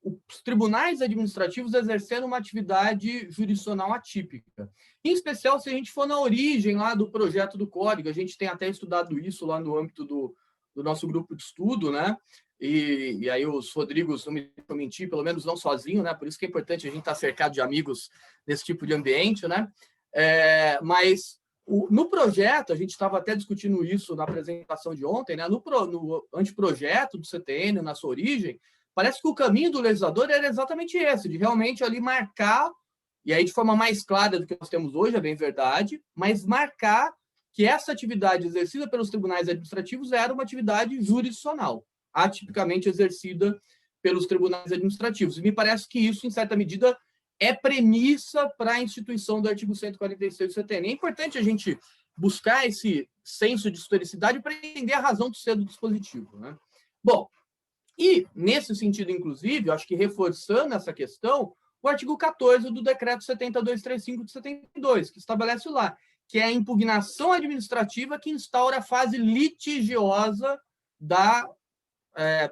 os tribunais administrativos exercendo uma atividade jurisdicional atípica. Em especial, se a gente for na origem lá do projeto do Código, a gente tem até estudado isso lá no âmbito do nosso grupo de estudo, né? E aí os Rodrigos, não me deixam mentir, pelo menos não sozinho, né? Por isso que é importante a gente estar cercado de amigos nesse tipo de ambiente, né? Mas no projeto, a gente estava até discutindo isso na apresentação de ontem, né? No anteprojeto do CTN, na sua origem, parece que o caminho do legislador era exatamente esse, de realmente ali marcar, e aí de forma mais clara do que nós temos hoje, é bem verdade, mas marcar que essa atividade exercida pelos tribunais administrativos era uma atividade jurisdicional, atipicamente exercida pelos tribunais administrativos. E me parece que isso, em certa medida, é premissa para a instituição do artigo 146 do CTN. É importante a gente buscar esse senso de historicidade para entender a razão de ser do dispositivo, né? Bom, e, nesse sentido, inclusive, eu acho que reforçando essa questão, o artigo 14 do Decreto 7235 de 72, que estabelece lá que é a impugnação administrativa que instaura a fase litigiosa da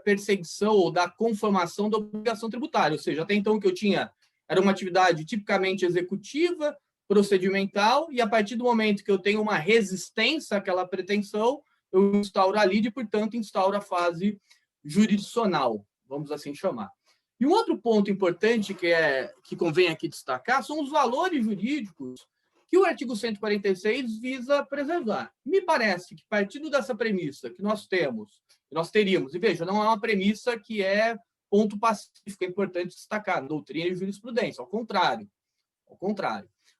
perseguição ou da conformação da obrigação tributária. Ou seja, até então o que eu tinha era uma atividade tipicamente executiva, procedimental, e a partir do momento que eu tenho uma resistência àquela pretensão, eu instauro a lide e, portanto, instauro a fase jurisdicional, vamos assim chamar. E um outro ponto importante que convém aqui destacar são os valores jurídicos que o artigo 146 visa preservar. Me parece que, partindo dessa premissa que nós teríamos, e veja, não é uma premissa que é ponto pacífico, é importante destacar, doutrina e jurisprudência, ao contrário.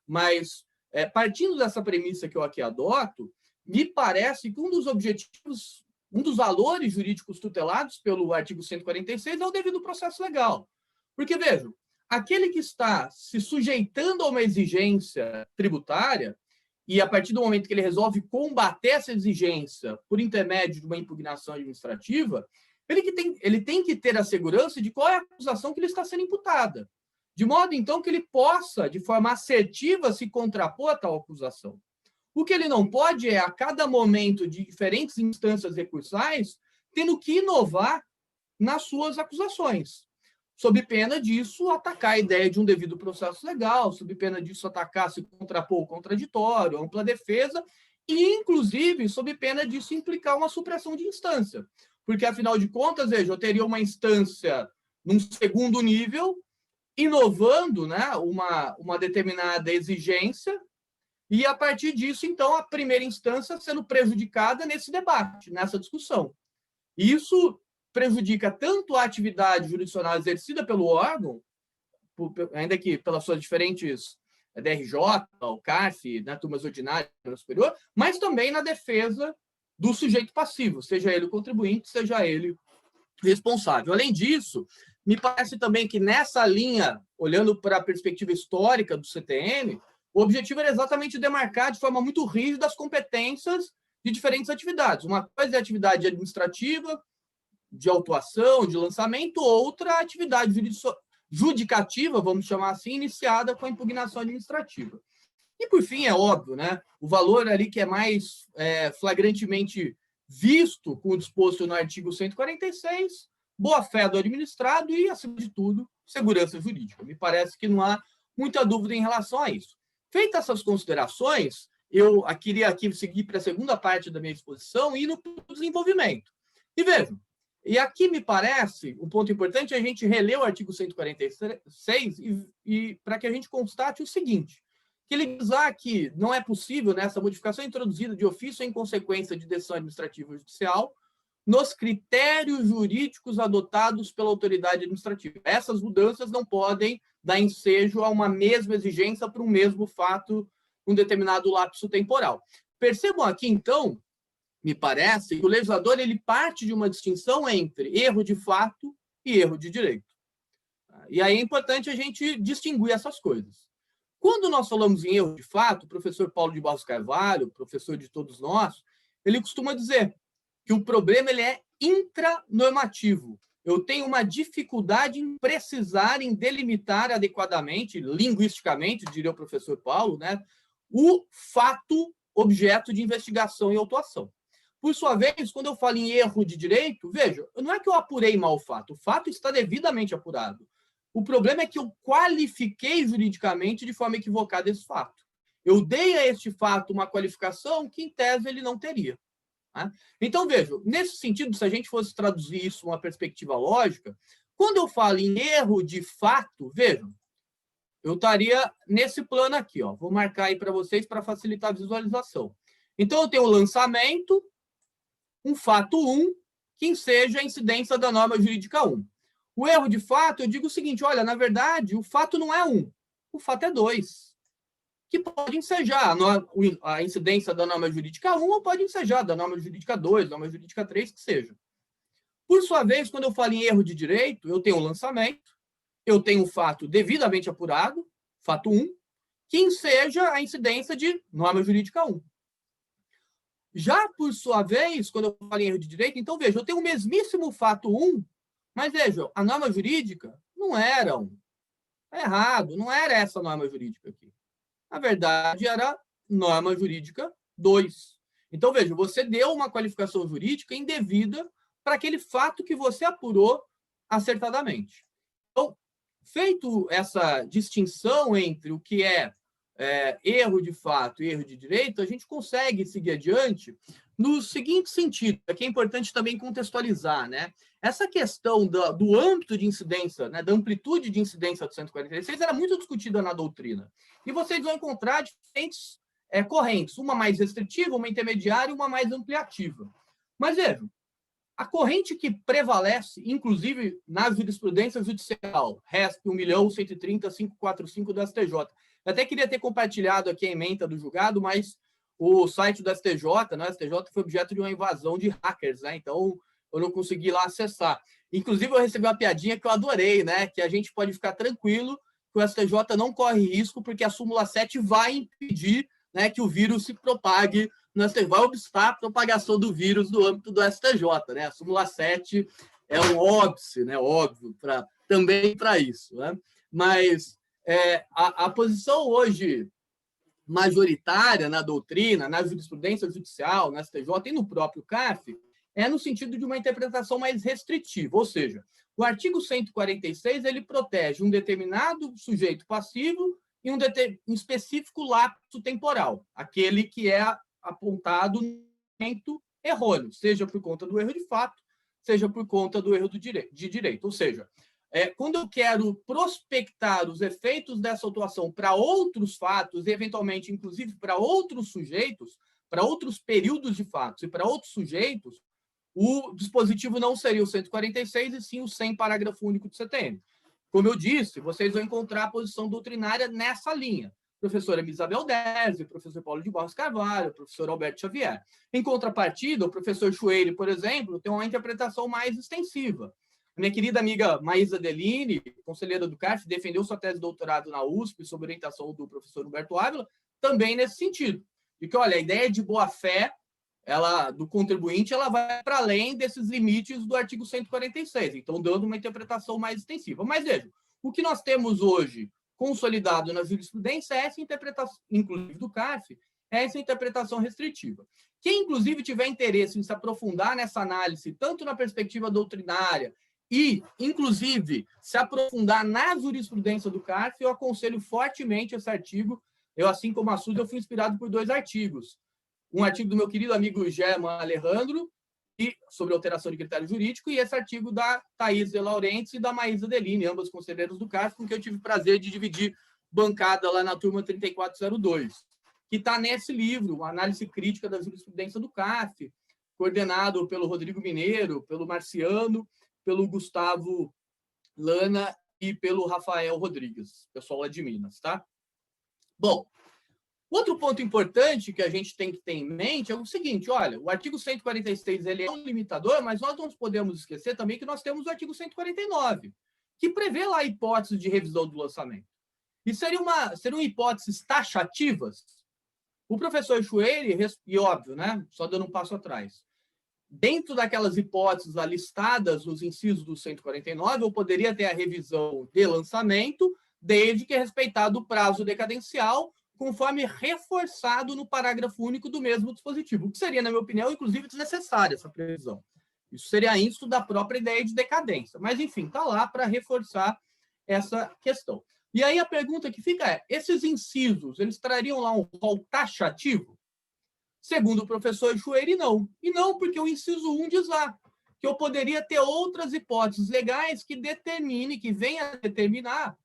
Mas, partindo dessa premissa que eu aqui adoto, me parece que um dos valores jurídicos tutelados pelo artigo 146 é o devido processo legal. Porque, vejam, aquele que está se sujeitando a uma exigência tributária, e a partir do momento que ele resolve combater essa exigência por intermédio de uma impugnação administrativa, ele tem que ter a segurança de qual é a acusação que lhe está sendo imputada, de modo, então, que ele possa, de forma assertiva, se contrapor a tal acusação. O que ele não pode é, a cada momento de diferentes instâncias recursais, tendo que inovar nas suas acusações. Sob pena disso, atacar a ideia de um devido processo legal, sob pena disso, atacar se contrapor o contraditório, ampla defesa, e, inclusive, sob pena disso, implicar uma supressão de instância. Porque, afinal de contas, veja, eu teria uma instância num segundo nível, inovando, né, uma determinada exigência, e, a partir disso, então, a primeira instância sendo prejudicada nesse debate, nessa discussão. Isso prejudica tanto a atividade jurisdicional exercida pelo órgão, ainda que pelas suas diferentes DRJ, o CARF, né, turmas ordinárias superior, mas também na defesa do sujeito passivo, seja ele o contribuinte, seja ele responsável. Além disso, me parece também que nessa linha, olhando para a perspectiva histórica do CTN, o objetivo era exatamente demarcar de forma muito rígida as competências de diferentes atividades. Uma coisa é a atividade administrativa, de autuação, de lançamento, outra atividade judicativa, vamos chamar assim, iniciada com a impugnação administrativa. E, por fim, é óbvio, né, o valor ali que é mais flagrantemente visto com o disposto no artigo 146, boa-fé do administrado e, acima de tudo, segurança jurídica. Me parece que não há muita dúvida em relação a isso. Feitas essas considerações, eu queria aqui seguir para a segunda parte da minha exposição e ir no desenvolvimento. E vejam, e aqui me parece, um ponto importante é a gente reler o artigo 146 e para que a gente constate o seguinte, que ele diz lá que não é possível, né, essa modificação introduzida de ofício em consequência de decisão administrativa ou judicial nos critérios jurídicos adotados pela autoridade administrativa. Essas mudanças não podem dar ensejo a uma mesma exigência para um mesmo fato, um determinado lapso temporal. Percebam aqui, então, me parece que o legislador ele parte de uma distinção entre erro de fato e erro de direito. E aí é importante a gente distinguir essas coisas. Quando nós falamos em erro de fato, o professor Paulo de Barros Carvalho, professor de todos nós, ele costuma dizer que o problema ele é intranormativo. Eu tenho uma dificuldade em precisar, em delimitar adequadamente, linguisticamente, diria o professor Paulo, né, o fato objeto de investigação e autuação. Por sua vez, quando eu falo em erro de direito, veja, não é que eu apurei mal o fato está devidamente apurado. O problema é que eu qualifiquei juridicamente de forma equivocada esse fato. Eu dei a este fato uma qualificação que, em tese, ele não teria. Tá? Então, veja, nesse sentido, se a gente fosse traduzir isso numa perspectiva lógica, quando eu falo em erro de fato, vejam, eu estaria nesse plano aqui, ó. Vou marcar aí para vocês para facilitar a visualização. Então, eu tenho o lançamento, um fato 1, que enseja a incidência da norma jurídica 1. O erro de fato, eu digo o seguinte, olha, na verdade, o fato não é 1, o fato é 2, que pode ensejar a incidência da norma jurídica 1 ou pode ensejar da norma jurídica 2, norma jurídica 3, que seja. Por sua vez, quando eu falo em erro de direito, eu tenho o lançamento, eu tenho um fato devidamente apurado, fato 1, que enseja a incidência de norma jurídica 1. Já, por sua vez, quando eu falo em erro de direito, então, veja, eu tenho o mesmíssimo fato 1, mas, veja, a norma jurídica não era 1. É errado, não era essa norma jurídica aqui. Na verdade, era norma jurídica 2. Então, veja, você deu uma qualificação jurídica indevida para aquele fato que você apurou acertadamente. Então, feito essa distinção entre o que é erro de fato e erro de direito, a gente consegue seguir adiante no seguinte sentido, que é importante também contextualizar, né? Essa questão do âmbito de incidência, né, da amplitude de incidência do 146, era muito discutida na doutrina. E vocês vão encontrar diferentes correntes, uma mais restritiva, uma intermediária e uma mais ampliativa. Mas vejam, a corrente que prevalece, inclusive na jurisprudência judicial, RESP 1.130.545 do STJ. Eu até queria ter compartilhado aqui a ementa do julgado, mas o site do STJ, né, o STJ foi objeto de uma invasão de hackers, né? Então eu não consegui lá acessar. Inclusive, eu recebi uma piadinha que eu adorei, né? Que a gente pode ficar tranquilo que o STJ não corre risco, porque a súmula 7 vai impedir, né, que o vírus se propague, vai obstar a propagação do vírus no âmbito do STJ. Né? A súmula 7 é um óbice, né, óbvio, também para isso. Né? Mas a posição hoje majoritária na doutrina, na jurisprudência judicial, na STJ e no próprio CARF, é no sentido de uma interpretação mais restritiva, ou seja, o artigo 146 ele protege um determinado sujeito passivo e um específico lapso temporal, aquele que é apontado no momento errôneo, seja por conta do erro de fato, seja por conta do erro de direito. Ou seja, quando eu quero prospectar os efeitos dessa atuação para outros fatos, e eventualmente, inclusive, para outros sujeitos, para outros períodos de fatos e para outros sujeitos, o dispositivo não seria o 146, e sim o 100, parágrafo único do CTN. Como eu disse, vocês vão encontrar a posição doutrinária nessa linha. Professora Isabel Derzi, professor Paulo de Barros Carvalho, professor Alberto Xavier. Em contrapartida, o professor Chueire, por exemplo, tem uma interpretação mais extensiva. A minha querida amiga Maísa Deline, conselheira do CARF, defendeu sua tese de doutorado na USP sob orientação do professor Humberto Ávila, também nesse sentido. De que, olha, a ideia de boa-fé do contribuinte ela vai para além desses limites do artigo 146, então dando uma interpretação mais extensiva. Mas veja, o que nós temos hoje consolidado na jurisprudência é essa interpretação, inclusive do CARF, é essa interpretação restritiva. Quem, inclusive, tiver interesse em se aprofundar nessa análise, tanto na perspectiva doutrinária e, inclusive, se aprofundar na jurisprudência do CARF, eu aconselho fortemente esse artigo. Eu, assim como a Suzy, eu fui inspirado por 2 artigos. Um artigo do meu querido amigo German Alejandro, sobre alteração de critério jurídico, e esse artigo da Thaís de Laurentiis e da Maísa Deline, ambas conselheiras do CARF, com quem eu tive o prazer de dividir bancada lá na turma 3402, que está nesse livro, uma análise crítica da jurisprudência do CARF, coordenado pelo Rodrigo Mineiro, pelo Marciano, pelo Gustavo Lana e pelo Rafael Rodrigues, pessoal lá de Minas, tá? Bom, outro ponto importante que a gente tem que ter em mente é o seguinte, olha, o artigo 146 ele é um limitador, mas nós não podemos esquecer também que nós temos o artigo 149, que prevê lá a hipótese de revisão do lançamento. E seriam hipóteses taxativas? O professor Chueire, e óbvio, né, só dando um passo atrás, dentro daquelas hipóteses listadas nos incisos do 149, eu poderia ter a revisão de lançamento, desde que respeitado o prazo decadencial, conforme reforçado no parágrafo único do mesmo dispositivo, o que seria, na minha opinião, inclusive desnecessária essa previsão. Isso seria índice da própria ideia de decadência. Mas, enfim, está lá para reforçar essa questão. E aí a pergunta que fica é, esses incisos, eles trariam lá um rol taxativo? Segundo o professor Chueire, não. E não porque o inciso 1 diz lá que eu poderia ter outras hipóteses legais que venha a determinar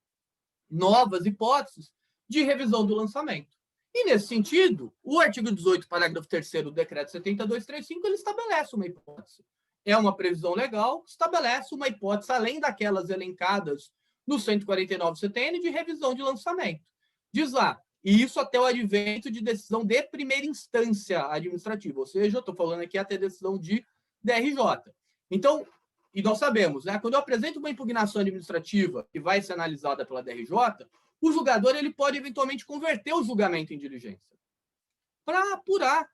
novas hipóteses de revisão do lançamento. E, nesse sentido, o artigo 18, parágrafo 3º do decreto 7235, ele estabelece uma hipótese. É uma previsão legal, estabelece uma hipótese, além daquelas elencadas no 149 CTN, de revisão de lançamento. Diz lá, e isso até o advento de decisão de primeira instância administrativa, ou seja, eu estou falando aqui até decisão de DRJ. Então, e nós sabemos, né, quando eu apresento uma impugnação administrativa que vai ser analisada pela DRJ, o julgador ele pode eventualmente converter o julgamento em diligência para apurar,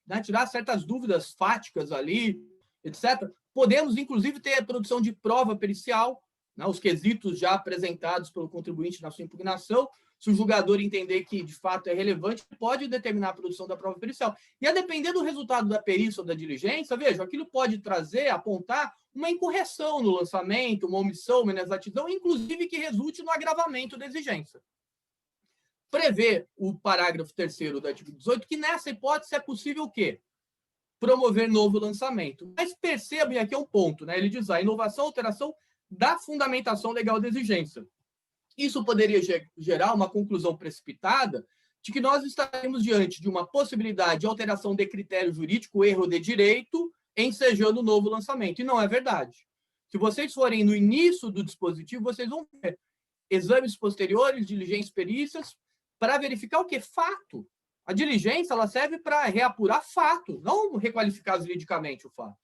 né, tirar certas dúvidas fáticas ali, etc. Podemos, inclusive, ter a produção de prova pericial, né, os quesitos já apresentados pelo contribuinte na sua impugnação, se o julgador entender que, de fato, é relevante, pode determinar a produção da prova pericial. E a depender do resultado da perícia ou da diligência, veja, aquilo pode trazer, apontar uma incorreção no lançamento, uma omissão, uma inexatidão, inclusive que resulte no agravamento da exigência. Prevê o parágrafo 3º do artigo 18 que, nessa hipótese, é possível o quê? Promover novo lançamento. Mas percebam, e aqui é um ponto, né? Ele diz a inovação, alteração da fundamentação legal da exigência. Isso poderia gerar uma conclusão precipitada de que nós estaremos diante de uma possibilidade de alteração de critério jurídico, erro de direito, ensejando o novo lançamento. E não é verdade. Se vocês forem no início do dispositivo, vocês vão ver exames posteriores, diligências, perícias, para verificar o que? Fato. A diligência ela serve para reapurar fato, não requalificar juridicamente o fato.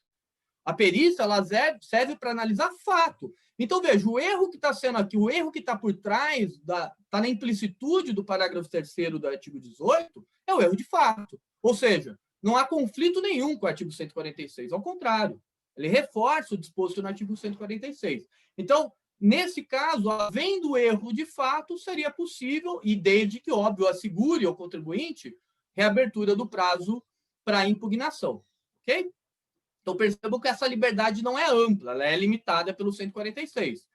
A perícia ela serve para analisar fato. Então, veja, o erro que está sendo aqui, o erro que está por trás, está na implicitude do parágrafo 3º do artigo 18, é o erro de fato. Ou seja, não há conflito nenhum com o artigo 146, ao contrário, ele reforça o disposto no artigo 146. Então, nesse caso, havendo erro de fato, seria possível, e desde que, óbvio, assegure ao contribuinte reabertura do prazo para impugnação. Ok? Então, percebam que essa liberdade não é ampla, ela é limitada pelo 146.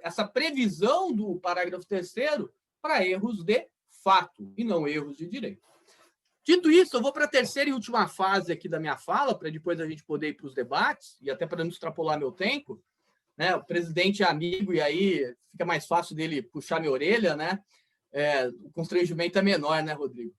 Essa previsão do parágrafo 3º para erros de fato e não erros de direito. Dito isso, eu vou para a terceira e última fase aqui da minha fala, para depois a gente poder ir para os debates, e até para não extrapolar meu tempo. Né? O presidente é amigo, e aí fica mais fácil dele puxar minha orelha, né? O constrangimento é menor, né, Rodrigo?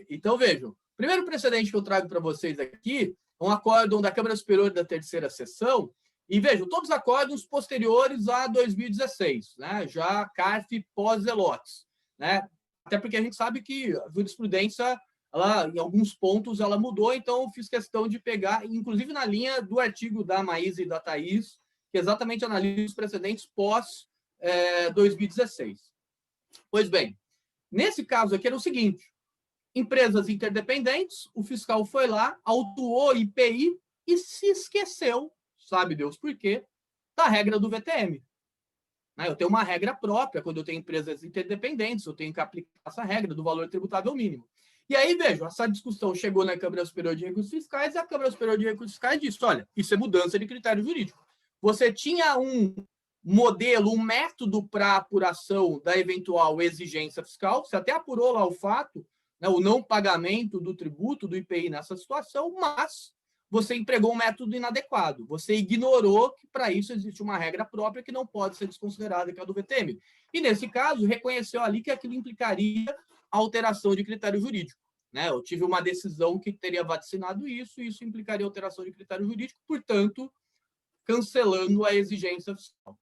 Então, vejam. O primeiro precedente que eu trago para vocês aqui é um acórdão da Câmara Superior da Terceira Seção, e vejam, todos os acórdãos posteriores a 2016, né? Já CARF pós-Zelotes, né? Até porque a gente sabe que a jurisprudência, ela, em alguns pontos, ela mudou, então eu fiz questão de pegar, inclusive na linha do artigo da Maísa e da Thaís, que exatamente analisa os precedentes pós-2016. Pois bem, nesse caso aqui era o seguinte: empresas interdependentes, o fiscal foi lá, autuou IPI e se esqueceu, sabe Deus por quê, da regra do VTM. Eu tenho uma regra própria quando eu tenho empresas interdependentes, eu tenho que aplicar essa regra do valor tributável mínimo. E aí, vejo, essa discussão chegou na Câmara Superior de Recursos Fiscais e a Câmara Superior de Recursos Fiscais disse, olha, isso é mudança de critério jurídico. Você tinha um modelo, um método para apuração da eventual exigência fiscal, você até apurou lá o fato, né, o não pagamento do tributo, do IPI nessa situação, mas você empregou um método inadequado. Você ignorou que para isso existe uma regra própria que não pode ser desconsiderada, que é a do VTM. E, nesse caso, reconheceu ali que aquilo implicaria alteração de critério jurídico. Né? Eu tive uma decisão que teria vaticinado isso, e isso implicaria alteração de critério jurídico, portanto, cancelando a exigência fiscal.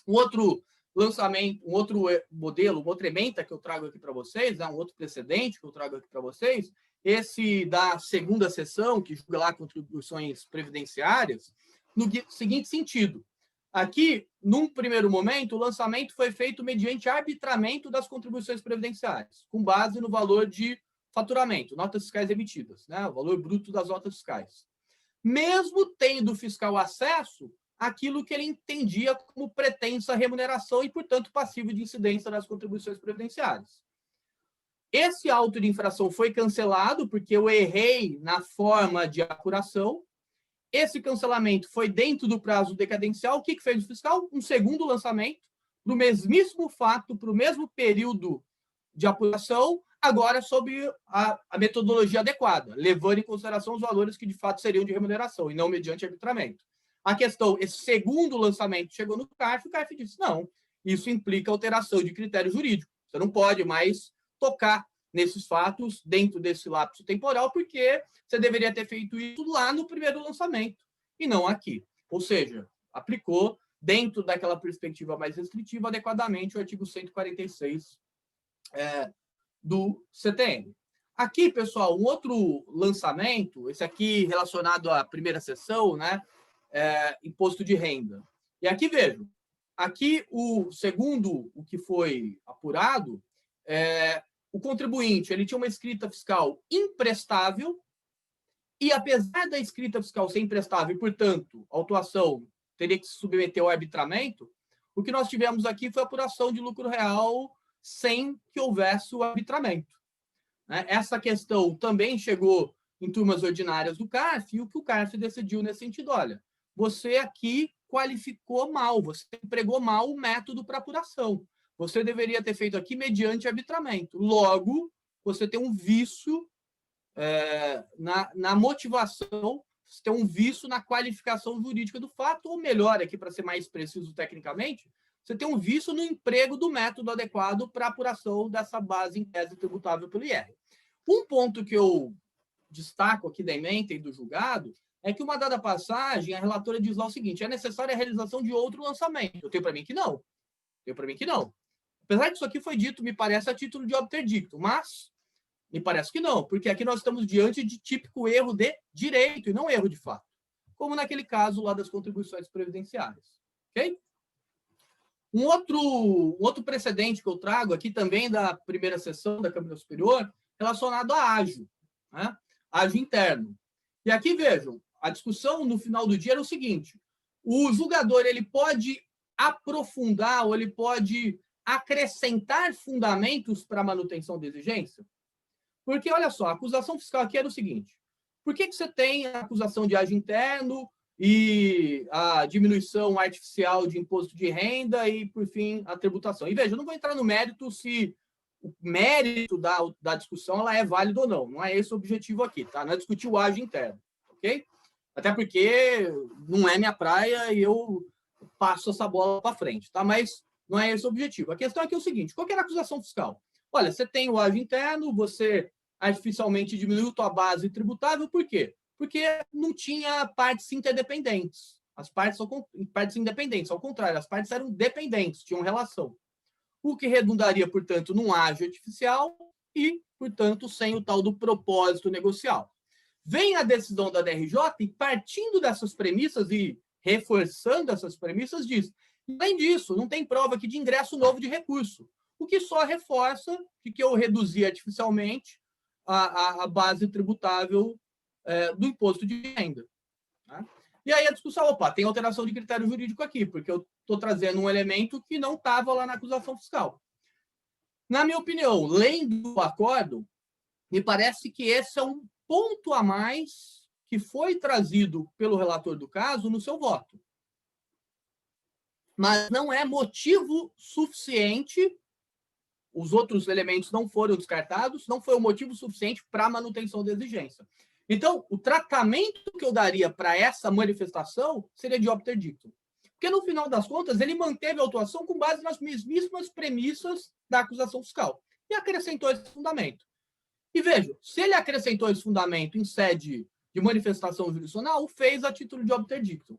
Um outro lançamento, um outro modelo, uma outra ementa que eu trago aqui para vocês, né? Um outro precedente que eu trago aqui para vocês, esse da segunda sessão, que julga lá contribuições previdenciárias, no seguinte sentido. Aqui, num primeiro momento, o lançamento foi feito mediante arbitramento das contribuições previdenciárias, com base no valor de faturamento, notas fiscais emitidas, né? O valor bruto das notas fiscais. Mesmo tendo o fiscal acesso àquilo que ele entendia como pretensa remuneração e, portanto, passivo de incidência das contribuições previdenciárias. Esse auto de infração foi cancelado porque eu errei na forma de apuração. Esse cancelamento foi dentro do prazo decadencial. O que fez o fiscal? Um segundo lançamento, do mesmíssimo fato, para o mesmo período de apuração, agora sob a metodologia adequada, levando em consideração os valores que de fato seriam de remuneração e não mediante arbitramento. A questão, esse segundo lançamento chegou no CARF, o CARF disse, não, isso implica alteração de critério jurídico. Você não pode mais tocar nesses fatos dentro desse lapso temporal, porque você deveria ter feito isso lá no primeiro lançamento e não aqui. Ou seja, aplicou dentro daquela perspectiva mais restritiva adequadamente o artigo 146 do CTN. Aqui, pessoal, um outro lançamento, esse aqui relacionado à primeira sessão, né, imposto de renda. E aqui, vejo, aqui o segundo, o que foi apurado, o contribuinte ele tinha uma escrita fiscal imprestável e, apesar da escrita fiscal ser imprestável e, portanto, a autuação teria que se submeter ao arbitramento, O que nós tivemos aqui foi apuração de lucro real sem que houvesse o arbitramento. Essa questão também chegou em turmas ordinárias do CARF, e o que o CARF decidiu nesse sentido, olha, você aqui qualificou mal, você empregou mal o método para apuração. Você deveria ter feito aqui mediante arbitramento. Logo, você tem um vício na motivação, você tem um vício na qualificação jurídica do fato, ou melhor, aqui para ser mais preciso tecnicamente, você tem um vício no emprego do método adequado para apuração dessa base em tese tributável pelo IR. Um ponto que eu destaco aqui da ementa e do julgado é que, uma dada passagem, a relatora diz lá o seguinte: é necessária a realização de outro lançamento. Eu tenho para mim que não. Apesar que isso aqui foi dito, me parece, a título de obter dicto, mas me parece que não, porque aqui nós estamos diante de típico erro de direito e não erro de fato, como naquele caso lá das contribuições previdenciárias. Ok? Um outro precedente que eu trago aqui também da primeira sessão da Câmara Superior, relacionado a ágio, né? Ágio interno. E aqui, vejam, a discussão no final do dia era o seguinte: o julgador ele pode aprofundar ou ele pode acrescentar fundamentos para a manutenção da exigência? Porque, olha só, a acusação fiscal aqui era o seguinte: por que você tem a acusação de ágio interno e a diminuição artificial de imposto de renda e, por fim, a tributação? E veja, eu não vou entrar no mérito se o mérito da discussão ela é válido ou não. Não é esse o objetivo aqui, tá? Não é discutir o ágio interno, ok? Até porque não é minha praia e eu passo essa bola para frente, tá? Mas não é esse o objetivo. A questão aqui é o seguinte: qual que era a acusação fiscal? Olha, você tem o ágio interno, você artificialmente diminuiu tua base tributável, por quê? Porque não tinha partes interdependentes. As partes são partes independentes, ao contrário, as partes eram dependentes, tinham relação. O que redundaria, portanto, num ágio artificial e, portanto, sem o tal do propósito negocial. Vem a decisão da DRJ e, partindo dessas premissas e reforçando essas premissas, diz: além disso, não tem prova aqui de ingresso novo de recurso, o que só reforça que eu reduzi artificialmente a base tributável do imposto de renda. Né? E aí a discussão, opa, tem alteração de critério jurídico aqui, porque eu estou trazendo um elemento que não estava lá na acusação fiscal. Na minha opinião, lendo o acordo, me parece que esse é um ponto a mais que foi trazido pelo relator do caso no seu voto. Mas não é motivo suficiente, os outros elementos não foram descartados, não foi o motivo suficiente para a manutenção da exigência. Então, o tratamento que eu daria para essa manifestação seria de obter dictum. Porque, no final das contas, ele manteve a autuação com base nas mesmas premissas da acusação fiscal e acrescentou esse fundamento. E veja, se ele acrescentou esse fundamento em sede de manifestação jurisdicional, o fez a título de obter dictum.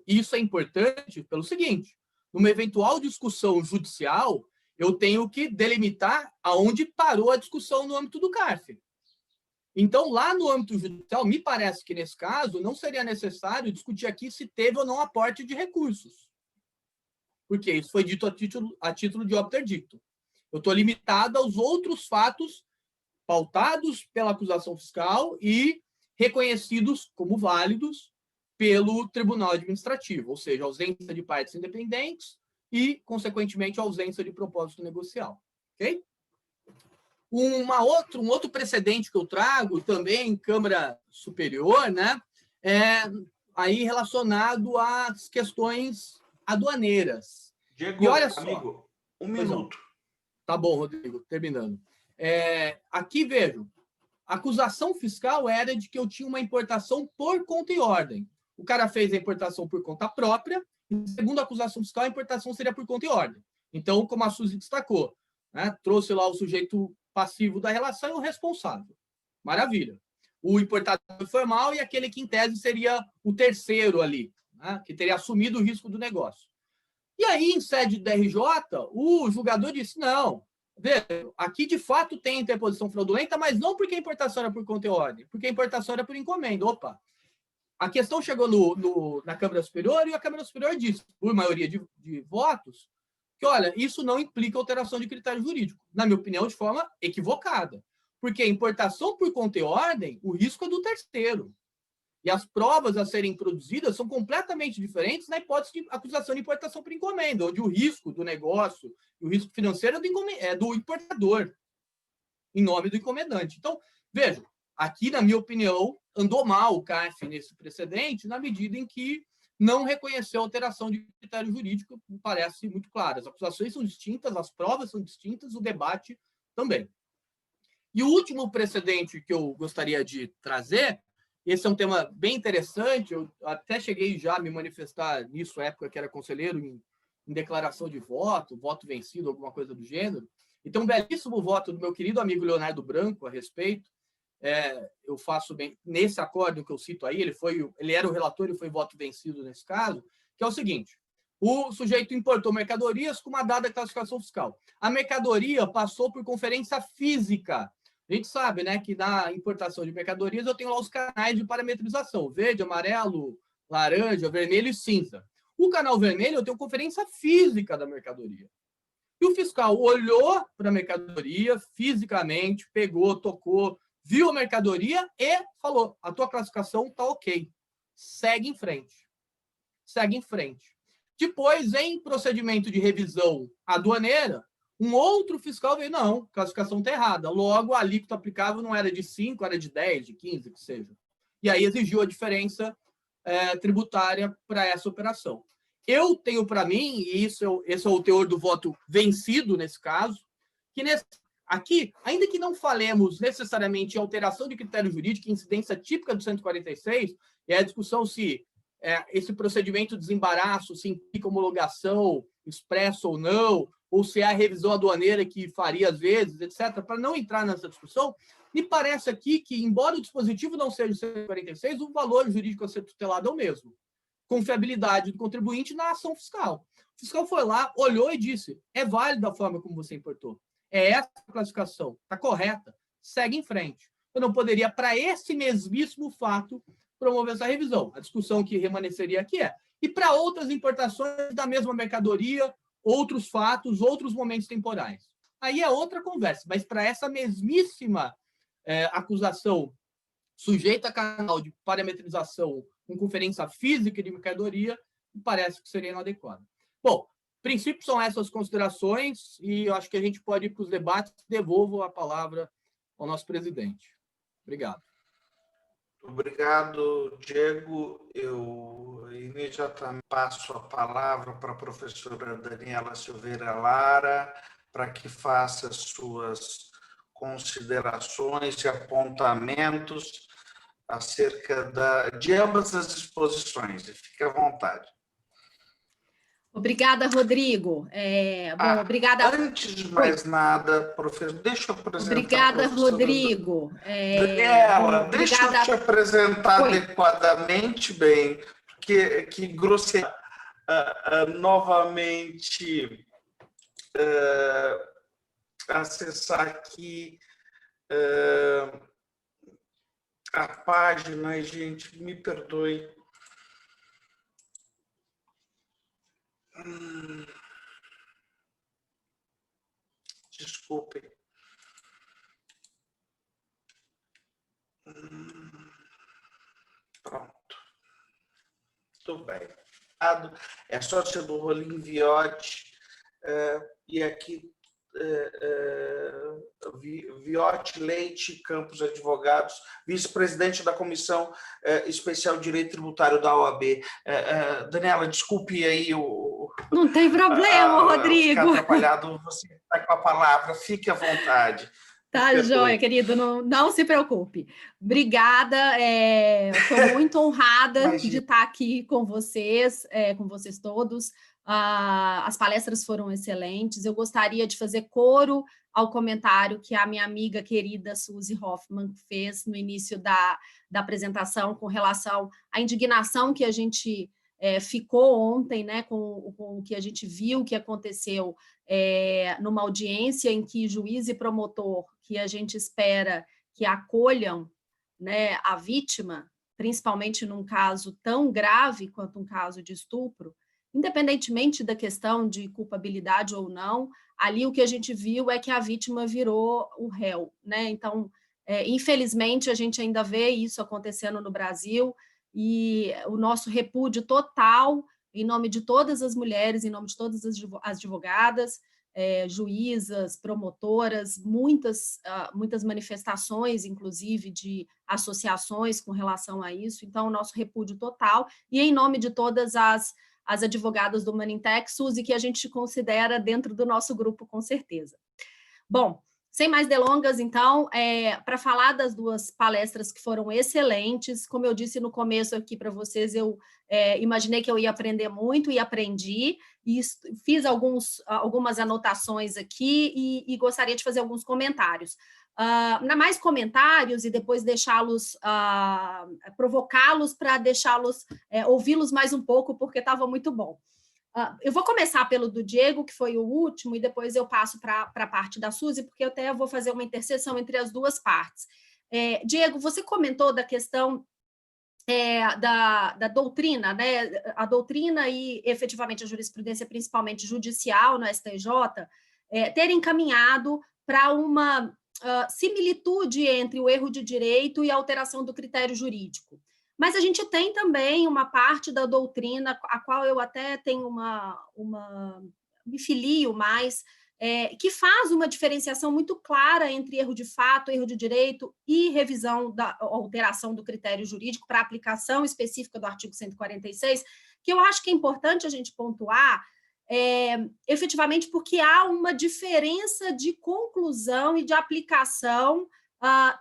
Isso é importante pelo seguinte: numa eventual discussão judicial, eu tenho que delimitar aonde parou a discussão no âmbito do CARF. Então, lá no âmbito judicial, me parece que, nesse caso, não seria necessário discutir aqui se teve ou não aporte de recursos. Porque isso foi dito a título de obter dictum. Eu estou limitado aos outros fatos pautados pela acusação fiscal e reconhecidos como válidos pelo Tribunal Administrativo, ou seja, ausência de partes independentes e, consequentemente, ausência de propósito negocial. Ok? Um outro precedente que eu trago também em Câmara Superior, né, é aí relacionado às questões aduaneiras. Diego, e olha só, amigo, um minuto. Tá bom, Rodrigo, terminando. Aqui, vejo, a acusação fiscal era de que eu tinha uma importação por conta e ordem. O cara fez a importação por conta própria, e, segundo a acusação fiscal, a importação seria por conta e ordem. Então, como a Suzy destacou, né, trouxe lá o sujeito passivo da relação e o responsável. Maravilha. O importador formal e aquele que, em tese, seria o terceiro ali, né, que teria assumido o risco do negócio. E aí, em sede do RJ, o julgador disse: não, veja, aqui de fato tem interposição fraudulenta, mas não porque a importação era por conta e ordem, porque a importação era por encomenda. Opa! A questão chegou na Câmara Superior e a Câmara Superior disse, por maioria de votos, que, olha, isso não implica alteração de critério jurídico. Na minha opinião, de forma equivocada. Porque a importação por conta e ordem, o risco é do terceiro. E as provas a serem produzidas são completamente diferentes na hipótese de acusação de importação por encomenda, onde o risco do negócio e o risco financeiro é do importador, em nome do encomendante. Então, veja, aqui, na minha opinião, andou mal o CARF nesse precedente, na medida em que não reconheceu a alteração de critério jurídico, me parece muito claro. As acusações são distintas, as provas são distintas, o debate também. E o último precedente que eu gostaria de trazer, esse é um tema bem interessante, eu até cheguei já a me manifestar nisso, na época que era conselheiro, em declaração de voto vencido, alguma coisa do gênero, e tem um belíssimo voto do meu querido amigo Leonardo Branco a respeito. Eu faço bem nesse acórdão que eu cito aí, ele era o relator e foi voto vencido nesse caso, que é o seguinte: o sujeito importou mercadorias com uma dada classificação fiscal. A mercadoria passou por conferência física. A gente sabe, né, que na importação de mercadorias eu tenho lá os canais de parametrização: verde, amarelo, laranja, vermelho e cinza. O canal vermelho eu tenho conferência física da mercadoria. E o fiscal olhou para a mercadoria fisicamente, pegou, tocou, viu a mercadoria e falou: a tua classificação está ok. Segue em frente. Segue em frente. Depois, em procedimento de revisão aduaneira, um outro fiscal veio: não, a classificação está errada. Logo, a alíquota aplicável não era de 5, era de 10, de 15, que seja. E aí exigiu a diferença tributária para essa operação. Eu tenho para mim, e esse é o teor do voto vencido nesse caso, que aqui, ainda que não falemos necessariamente em alteração de critério jurídico, incidência típica do 146, é a discussão se esse procedimento de desembaraço se implica homologação expressa ou não, ou se é a revisão aduaneira que faria às vezes, etc. Para não entrar nessa discussão, me parece aqui que, embora o dispositivo não seja o 146, o valor jurídico a ser tutelado é o mesmo. Confiabilidade do contribuinte na ação fiscal. O fiscal foi lá, olhou e disse: é válida a forma como você importou. É essa a classificação, está correta, segue em frente. Eu não poderia, para esse mesmíssimo fato, promover essa revisão. A discussão que remanesceria aqui e para outras importações da mesma mercadoria, outros fatos, outros momentos temporais. Aí é outra conversa, mas para essa mesmíssima acusação sujeita a canal de parametrização com conferência física de mercadoria, me parece que seria inadequado. Bom, princípios são essas considerações e eu acho que a gente pode ir para os debates. Devolvo a palavra ao nosso presidente. Obrigado. Obrigado, Diego. Eu imediatamente passo a palavra para a professora Daniela Silveira Lara, para que faça suas considerações e apontamentos acerca de ambas as exposições. Fique à vontade. Obrigada, Rodrigo. Bom, obrigada. Antes de mais nada, professor, deixa eu apresentar. Obrigada, Rodrigo. Daniela, deixa eu te apresentar adequadamente bem, porque que grosseria novamente acessar aqui a página, gente, me perdoe. Desculpem. Pronto. Tudo bem. É sócia do Rolim Viotti, e aqui Viotti Leite Campos Advogados, vice-presidente da Comissão Especial de Direito Tributário da OAB. Daniela, desculpe aí não tem problema, Rodrigo. Ficar atrapalhado, você está com a palavra, fique à vontade. Tá, joia, querido, não se preocupe. Obrigada, estou muito honrada de estar aqui com vocês todos. As palestras foram excelentes. Eu gostaria de fazer coro ao comentário que a minha amiga querida Suzy Hoffmann fez no início da apresentação com relação à indignação que a gente ficou ontem, né, com o que a gente viu que aconteceu numa audiência em que juiz e promotor, que a gente espera que acolham, né, a vítima, principalmente num caso tão grave quanto um caso de estupro, independentemente da questão de culpabilidade ou não, ali o que a gente viu é que a vítima virou o réu, né? Então, infelizmente, a gente ainda vê isso acontecendo no Brasil. e o nosso repúdio total, em nome de todas as mulheres, em nome de todas as advogadas, juízas, promotoras, muitas manifestações, inclusive, de associações com relação a isso. Então, o nosso repúdio total, e em nome de todas as advogadas do Manintec, Suzy, que a gente considera dentro do nosso grupo, com certeza. Bom, sem mais delongas, então, para falar das duas palestras que foram excelentes, como eu disse no começo aqui para vocês, eu imaginei que eu ia aprender muito e aprendi, e fiz algumas anotações aqui e gostaria de fazer alguns comentários. Mais comentários e depois deixá-los, provocá-los para deixá-los, ouvi-los mais um pouco, porque estava muito bom. Eu vou começar pelo do Diego, que foi o último, e depois eu passo para a parte da Suzy, porque eu até vou fazer uma interseção entre as duas partes. Diego, você comentou da questão da doutrina, né? A doutrina e, efetivamente, a jurisprudência, principalmente judicial, no STJ, terem caminhado para uma similitude entre o erro de direito e a alteração do critério jurídico. Mas a gente tem também uma parte da doutrina, a qual eu até tenho me filio mais, que faz uma diferenciação muito clara entre erro de fato, erro de direito e revisão da alteração do critério jurídico para aplicação específica do artigo 146, que eu acho que é importante a gente pontuar, efetivamente porque há uma diferença de conclusão e de aplicação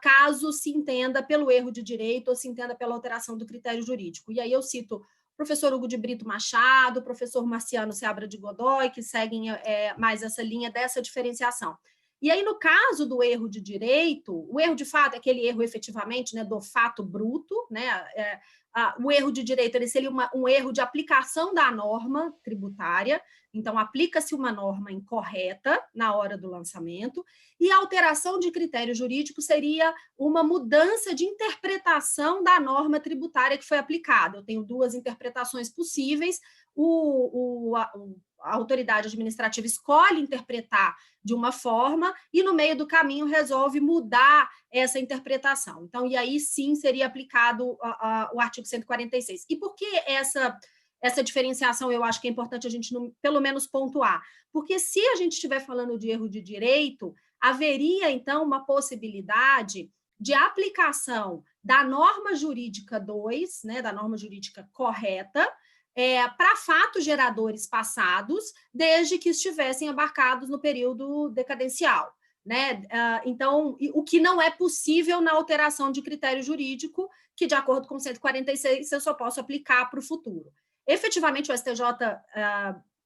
caso se entenda pelo erro de direito ou se entenda pela alteração do critério jurídico. E aí eu cito o professor Hugo de Brito Machado, o professor Marciano Seabra de Godoy, que seguem mais essa linha dessa diferenciação. E aí, no caso do erro de direito, o erro de fato é aquele erro efetivamente, né, do fato bruto, né? O erro de direito ele seria um erro de aplicação da norma tributária, então aplica-se uma norma incorreta na hora do lançamento, e a alteração de critério jurídico seria uma mudança de interpretação da norma tributária que foi aplicada. Eu tenho duas interpretações possíveis, a autoridade administrativa escolhe interpretar de uma forma e, no meio do caminho, resolve mudar essa interpretação. Então, e aí sim seria aplicado o artigo 146. E por que essa diferenciação eu acho que é importante a gente, pelo menos, pontuar? Porque se a gente estiver falando de erro de direito, haveria, então, uma possibilidade de aplicação da norma jurídica 2, né, da norma jurídica correta, para fatos geradores passados, desde que estivessem abarcados no período decadencial, né? Então, o que não é possível na alteração de critério jurídico, que, de acordo com o 146, eu só posso aplicar para o futuro. Efetivamente, o STJ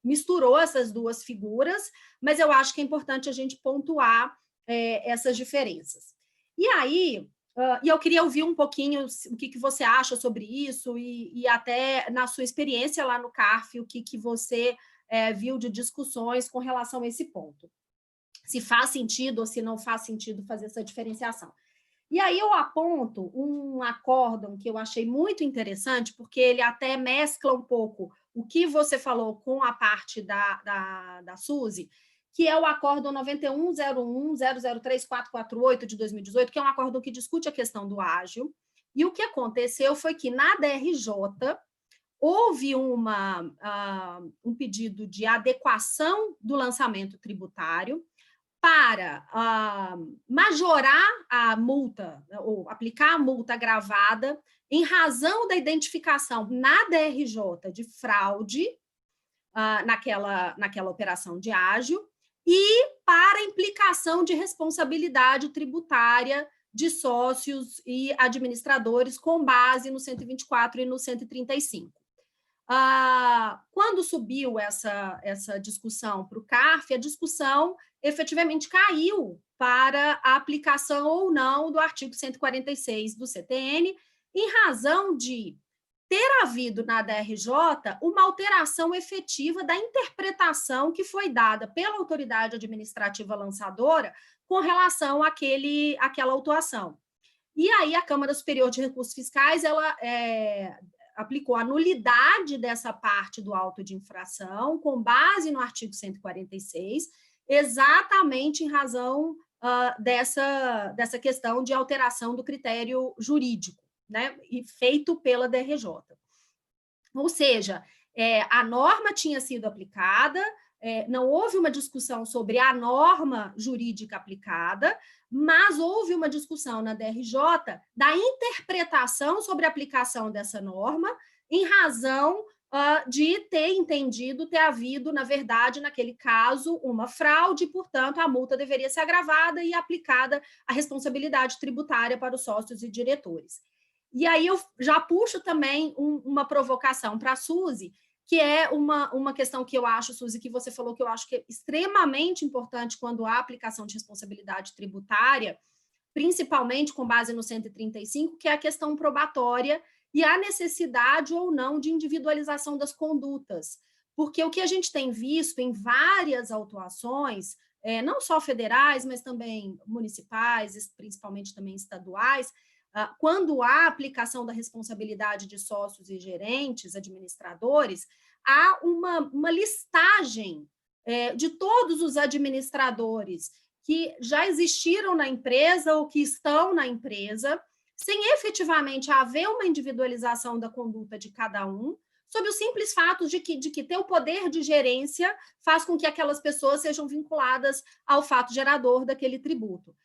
misturou essas duas figuras, mas eu acho que é importante a gente pontuar essas diferenças. E aí, e eu queria ouvir um pouquinho o que você acha sobre isso e até na sua experiência lá no CARF, o que você viu de discussões com relação a esse ponto. Se faz sentido ou se não faz sentido fazer essa diferenciação. E aí eu aponto um acórdão que eu achei muito interessante, porque ele até mescla um pouco o que você falou com a parte da Suzy, que é o acórdão 9101-003448 de 2018, que é um acórdão que discute a questão do ágio. E o que aconteceu foi que, na DRJ, houve um pedido de adequação do lançamento tributário para majorar a multa, ou aplicar a multa agravada, em razão da identificação na DRJ de fraude naquela operação de ágio, e para a implicação de responsabilidade tributária de sócios e administradores com base no 124 e no 135. Quando subiu essa discussão para o CARF, a discussão efetivamente caiu para a aplicação ou não do artigo 146 do CTN, em razão de ter havido na DRJ uma alteração efetiva da interpretação que foi dada pela autoridade administrativa lançadora com relação àquela autuação. E aí a Câmara Superior de Recursos Fiscais ela aplicou a nulidade dessa parte do auto de infração com base no artigo 146, exatamente em razão dessa questão de alteração do critério jurídico, né, e feito pela DRJ. Ou seja, a norma tinha sido aplicada, não houve uma discussão sobre a norma jurídica aplicada, mas houve uma discussão na DRJ da interpretação sobre a aplicação dessa norma, em razão de ter entendido, ter havido, na verdade, naquele caso, uma fraude, portanto, a multa deveria ser agravada e aplicada a responsabilidade tributária para os sócios e diretores. E aí eu já puxo também uma provocação para a Suzy, que é uma questão que eu acho, Suzy, que você falou que eu acho que é extremamente importante quando há aplicação de responsabilidade tributária, principalmente com base no 135, que é a questão probatória e a necessidade ou não de individualização das condutas. Porque o que a gente tem visto em várias autuações, não só federais, mas também municipais, principalmente também estaduais, quando há aplicação da responsabilidade de sócios e gerentes, administradores, há uma listagem de todos os administradores que já existiram na empresa ou que estão na empresa, sem efetivamente haver uma individualização da conduta de cada um, sob o simples fato de que ter o poder de gerência faz com que aquelas pessoas sejam vinculadas ao fato gerador daquele tributo.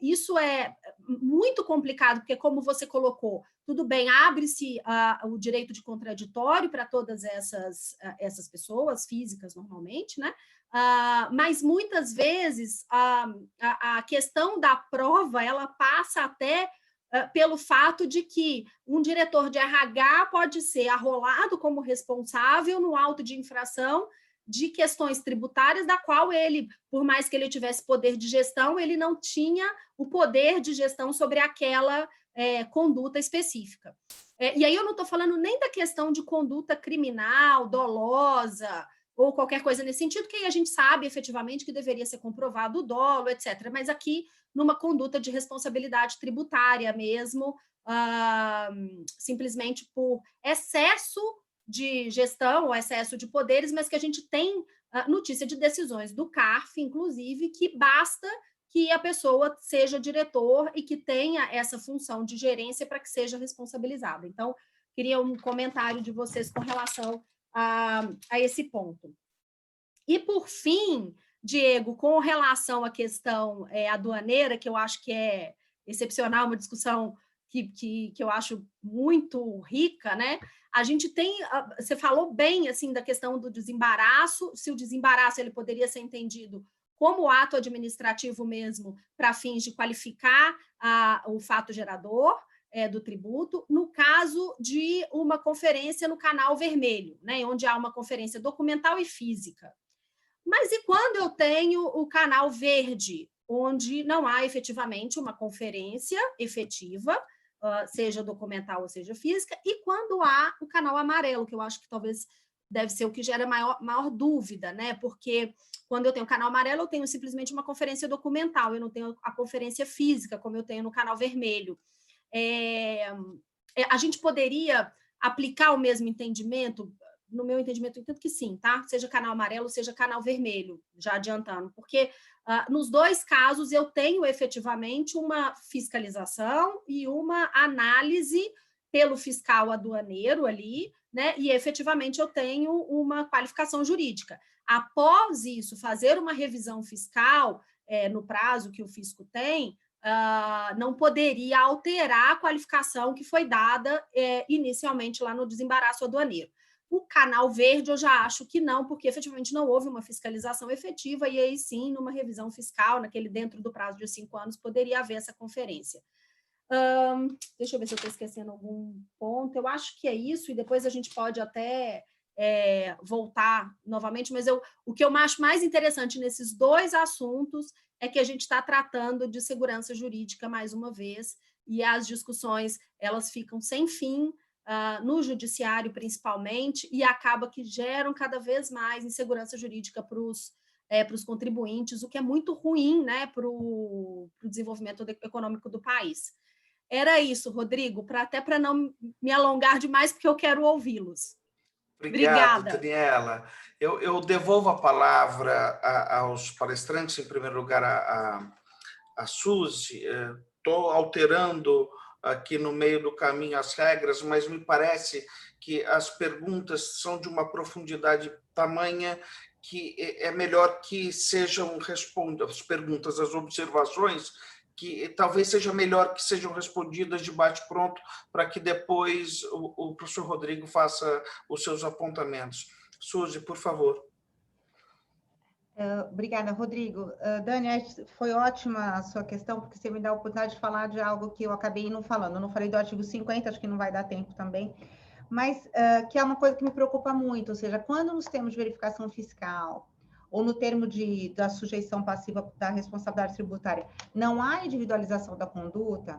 Isso é muito complicado, porque, como você colocou, tudo bem, abre-se o direito de contraditório para todas essas pessoas físicas, normalmente, né? Mas, muitas vezes, a questão da prova, ela passa até pelo fato de que um diretor de RH pode ser arrolado como responsável no auto de infração de questões tributárias, da qual ele, por mais que ele tivesse poder de gestão, ele não tinha o poder de gestão sobre aquela conduta específica. E aí eu não estou falando nem da questão de conduta criminal, dolosa, ou qualquer coisa nesse sentido, que aí a gente sabe efetivamente que deveria ser comprovado o dolo, etc. Mas aqui, numa conduta de responsabilidade tributária mesmo, simplesmente por excesso de gestão ou excesso de poderes, mas que a gente tem notícia de decisões do CARF, inclusive, que basta que a pessoa seja diretor e que tenha essa função de gerência para que seja responsabilizada. Então, queria um comentário de vocês com relação a esse ponto. E, por fim, Diego, com relação à questão aduaneira, que eu acho que é excepcional, uma discussão que eu acho muito rica, né? A gente tem, você falou bem assim da questão do desembaraço, se o desembaraço ele poderia ser entendido como ato administrativo mesmo, para fins de qualificar o fato gerador do tributo, no caso de uma conferência no canal vermelho, né, onde há uma conferência documental e física. Mas e quando eu tenho o canal verde, onde não há efetivamente uma conferência efetiva, seja documental ou seja física, e quando há o canal amarelo, que eu acho que talvez deve ser o que gera maior dúvida, né? Porque quando eu tenho o canal amarelo, eu tenho simplesmente uma conferência documental, eu não tenho a conferência física, como eu tenho no canal vermelho. A gente poderia aplicar o mesmo entendimento? No meu entendimento, eu entendo que sim, tá? Seja canal amarelo, seja canal vermelho, já adiantando, porque nos dois casos eu tenho efetivamente uma fiscalização e uma análise pelo fiscal aduaneiro ali, né? E efetivamente eu tenho uma qualificação jurídica. Após isso, fazer uma revisão fiscal no prazo que o fisco tem, não poderia alterar a qualificação que foi dada inicialmente lá no desembaraço aduaneiro. O canal verde eu já acho que não, porque efetivamente não houve uma fiscalização efetiva, e aí sim, numa revisão fiscal, dentro do prazo de 5 anos, poderia haver essa conferência. Deixa eu ver se eu estou esquecendo algum ponto. Eu acho que é isso, e depois a gente pode até voltar novamente, mas o que eu acho mais interessante nesses dois assuntos é que a gente está tratando de segurança jurídica mais uma vez, e as discussões elas ficam sem fim, no judiciário principalmente, e acaba que geram cada vez mais insegurança jurídica para os contribuintes, o que é muito ruim, né, para o desenvolvimento econômico do país. Era isso, Rodrigo, até para não me alongar demais, porque eu quero ouvi-los. Obrigado, Daniela. Eu devolvo a palavra aos palestrantes, em primeiro lugar a Suzy. Estou alterando aqui no meio do caminho as regras, mas me parece que as perguntas são de uma profundidade tamanha que é melhor que sejam respondidas, as perguntas, as observações, que talvez seja melhor que sejam respondidas de bate-pronto, para que depois o professor Rodrigo faça os seus apontamentos. Suzy, por favor. Obrigada, Rodrigo. Dani, foi ótima a sua questão, porque você me dá a oportunidade de falar de algo que eu acabei não falando. Eu não falei do artigo 50, acho que não vai dar tempo também, mas que é uma coisa que me preocupa muito, ou seja, quando nos termos de verificação fiscal, ou no termo da sujeição passiva da responsabilidade tributária, não há individualização da conduta,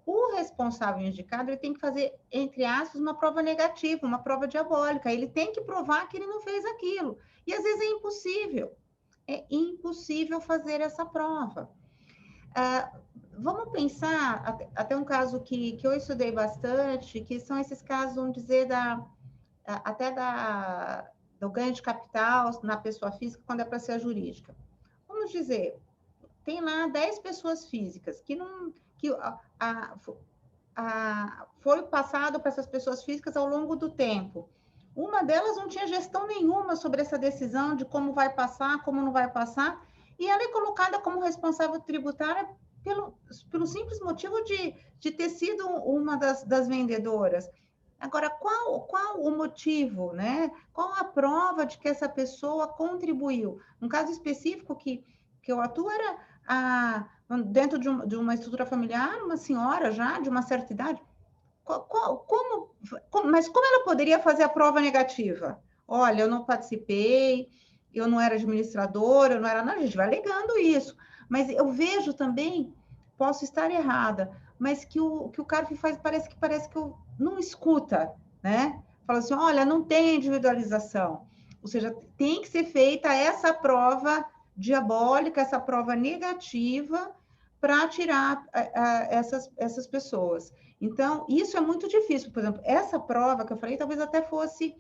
o responsável indicado ele tem que fazer, entre aspas, uma prova negativa, uma prova diabólica. Ele tem que provar que ele não fez aquilo. E às vezes é impossível. É impossível fazer essa prova. Vamos pensar, até um caso que eu estudei bastante, que são esses casos, vamos dizer, do ganho de capital na pessoa física, quando é para ser a jurídica. Vamos dizer, tem lá 10 pessoas físicas foi passado para essas pessoas físicas ao longo do tempo. Uma delas não tinha gestão nenhuma sobre essa decisão de como vai passar, como não vai passar, e ela é colocada como responsável tributária pelo simples motivo de ter sido uma das vendedoras. Agora, qual o motivo, né? Qual a prova de que essa pessoa contribuiu? No caso específico que eu atuo era dentro de uma estrutura familiar, uma senhora já de uma certa idade. Mas como ela poderia fazer a prova negativa? Olha, eu não participei, eu não era administradora, eu não era nada, a gente vai alegando isso. Mas eu vejo também, posso estar errada, mas que o CARF faz, parece que eu não escuta, né? Fala assim, olha, não tem individualização. Ou seja, tem que ser feita essa prova diabólica, essa prova negativa para tirar essas pessoas. Então, isso é muito difícil. Por exemplo, essa prova que eu falei, talvez até fosse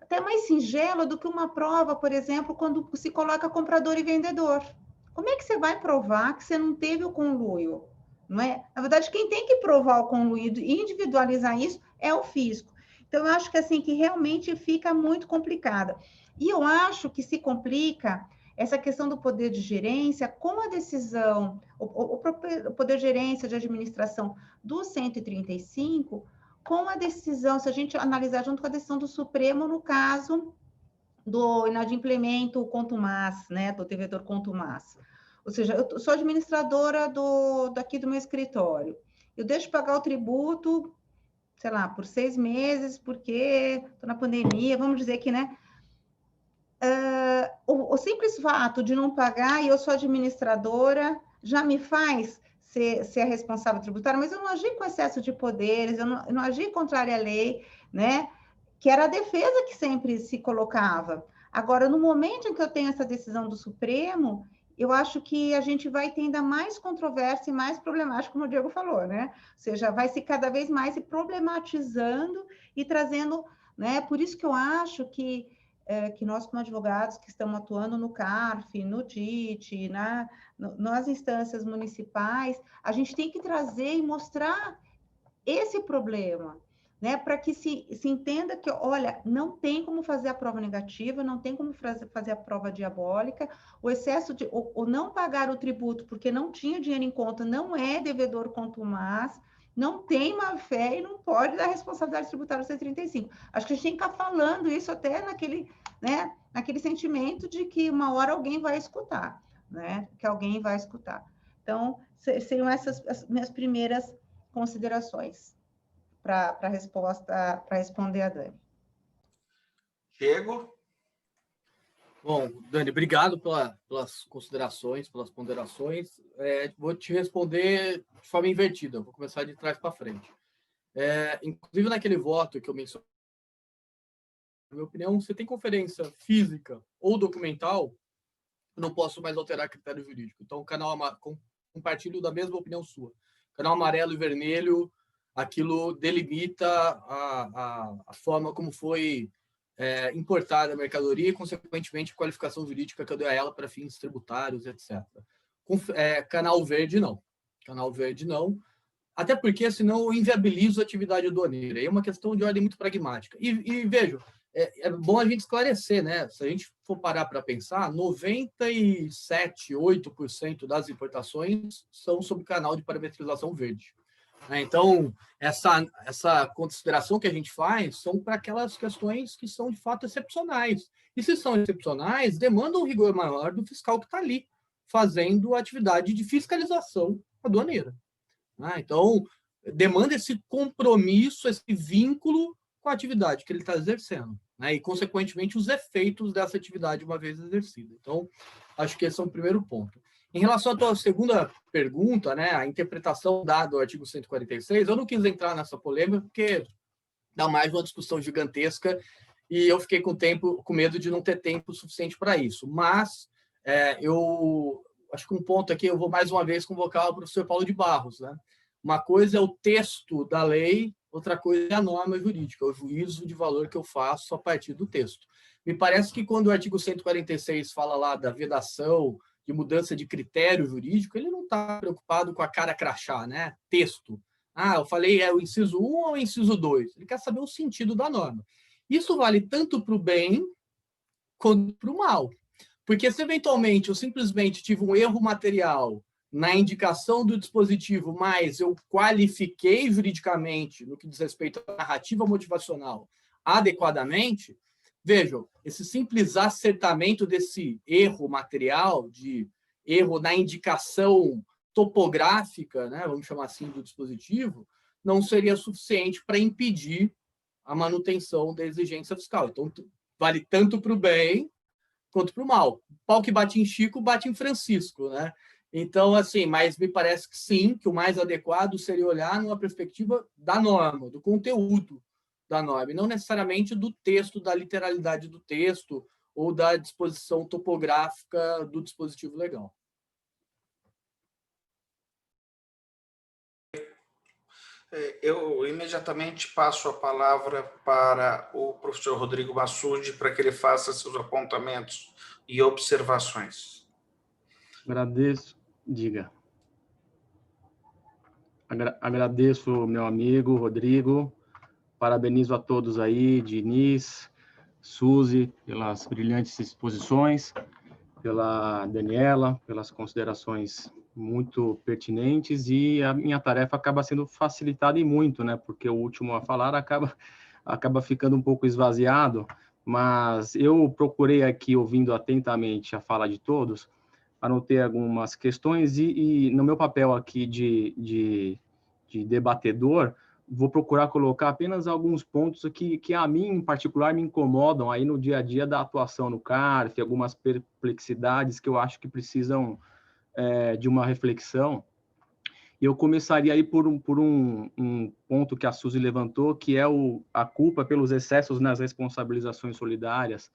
até mais singela do que uma prova, por exemplo, quando se coloca comprador e vendedor. Como é que você vai provar que você não teve o conluio? Não é? Na verdade, quem tem que provar o conluio e individualizar isso é o fisco. Então, eu acho que assim, que realmente fica muito complicada. E eu acho que se complica essa questão do poder de gerência com a decisão, o poder de gerência de administração do 135, com a decisão, se a gente analisar junto com a decisão do Supremo, no caso do inadimplemento contumaz, né, do devedor contumaz. Ou seja, eu sou administradora daqui do meu escritório. Eu deixo de pagar o tributo, sei lá, por 6 meses, porque estou na pandemia, vamos dizer que, né? O simples fato de não pagar e eu sou administradora já me faz ser a responsável tributária, mas eu não agi com excesso de poderes, eu não agi contrária à lei, né? Que era a defesa que sempre se colocava. Agora, no momento em que eu tenho essa decisão do Supremo, eu acho que a gente vai ter ainda mais controvérsia e mais problemático, como o Diego falou, né? Ou seja, vai se cada vez mais se problematizando e trazendo, né? Por isso que eu acho que nós, como advogados que estamos atuando no CARF, no DIT, nas instâncias municipais, a gente tem que trazer e mostrar esse problema, né? Para que se entenda que, olha, não tem como fazer a prova negativa, não tem como fazer a prova diabólica, o excesso de, ou não pagar o tributo porque não tinha dinheiro em conta, não é devedor contumaz, não tem má-fé e não pode dar responsabilidade tributária 135. Acho que a gente tem que estar falando isso até naquele sentimento de que uma hora alguém vai escutar, né? Que alguém vai escutar. Então, seriam essas as minhas primeiras considerações para responder a Dani. Diego? Bom, Dani, obrigado pelas considerações, pelas ponderações. Vou te responder de forma invertida, vou começar de trás para frente. Inclusive, naquele voto que eu mencionei, na minha opinião, se tem conferência física ou documental, eu não posso mais alterar critério jurídico. Então, o canal compartilho da mesma opinião sua. Canal amarelo e vermelho, aquilo delimita a forma como foi importada a mercadoria e, consequentemente, a qualificação jurídica que eu dei a ela para fins tributários, etc. Canal verde, não. Canal verde, não. até porque senão eu inviabilizo a atividade aduaneira. É uma questão de ordem muito pragmática. E vejam, é bom a gente esclarecer, né? Se a gente for parar para pensar, 97,8% das importações são sob canal de parametrização verde. Então, essa consideração que a gente faz são para aquelas questões que são, de fato, excepcionais. E se são excepcionais, demandam um rigor maior do fiscal que está ali, fazendo a atividade de fiscalização aduaneira. Então, demanda esse compromisso, esse vínculo com a atividade que ele está exercendo, e, consequentemente, os efeitos dessa atividade uma vez exercida. Então, acho que esse é o primeiro ponto. Em relação à tua segunda pergunta, a interpretação dada do artigo 146, eu não quis entrar nessa polêmica porque dá mais uma discussão gigantesca e eu fiquei com medo de não ter tempo suficiente para isso. Mas eu acho que um ponto aqui, eu vou mais uma vez convocar o professor Paulo de Barros. Uma coisa é o texto da lei, outra coisa é a norma jurídica, o juízo de valor que eu faço a partir do texto. Me parece que quando o artigo 146 fala lá da vedação, de mudança de critério jurídico, ele não está preocupado com a cara crachá, texto. Eu falei, é o inciso 1 ou o inciso 2? Ele quer saber o sentido da norma. Isso vale tanto para o bem quanto para o mal. Porque se, eventualmente, eu simplesmente tive um erro material na indicação do dispositivo, mas eu qualifiquei juridicamente, no que diz respeito à narrativa motivacional, adequadamente, vejam, esse simples acertamento desse erro material, de erro na indicação topográfica, vamos chamar assim, do dispositivo, não seria suficiente para impedir a manutenção da exigência fiscal. Então, vale tanto para o bem quanto para o mal. O pau que bate em Chico, bate em Francisco, Então, assim, mas me parece que sim, que o mais adequado seria olhar numa perspectiva da norma, do conteúdo da norma, e não necessariamente do texto, da literalidade do texto ou da disposição topográfica do dispositivo legal. Eu imediatamente passo a palavra para o professor Rodrigo Massude para que ele faça seus apontamentos e observações. Agradeço, diga. Agradeço, meu amigo Rodrigo, parabenizo a todos aí, Diniz, Suzy, pelas brilhantes exposições, pela Daniela, pelas considerações muito pertinentes, e a minha tarefa acaba sendo facilitada e muito, porque o último a falar acaba ficando um pouco esvaziado, mas eu procurei aqui, ouvindo atentamente a fala de todos, anotei algumas questões e no meu papel aqui de debatedor, vou procurar colocar apenas alguns pontos que a mim, em particular, me incomodam aí no dia a dia da atuação no CARF, algumas perplexidades que eu acho que precisam de uma reflexão. E eu começaria aí por um ponto que a Suzy levantou, que é a culpa pelos excessos nas responsabilizações solidárias,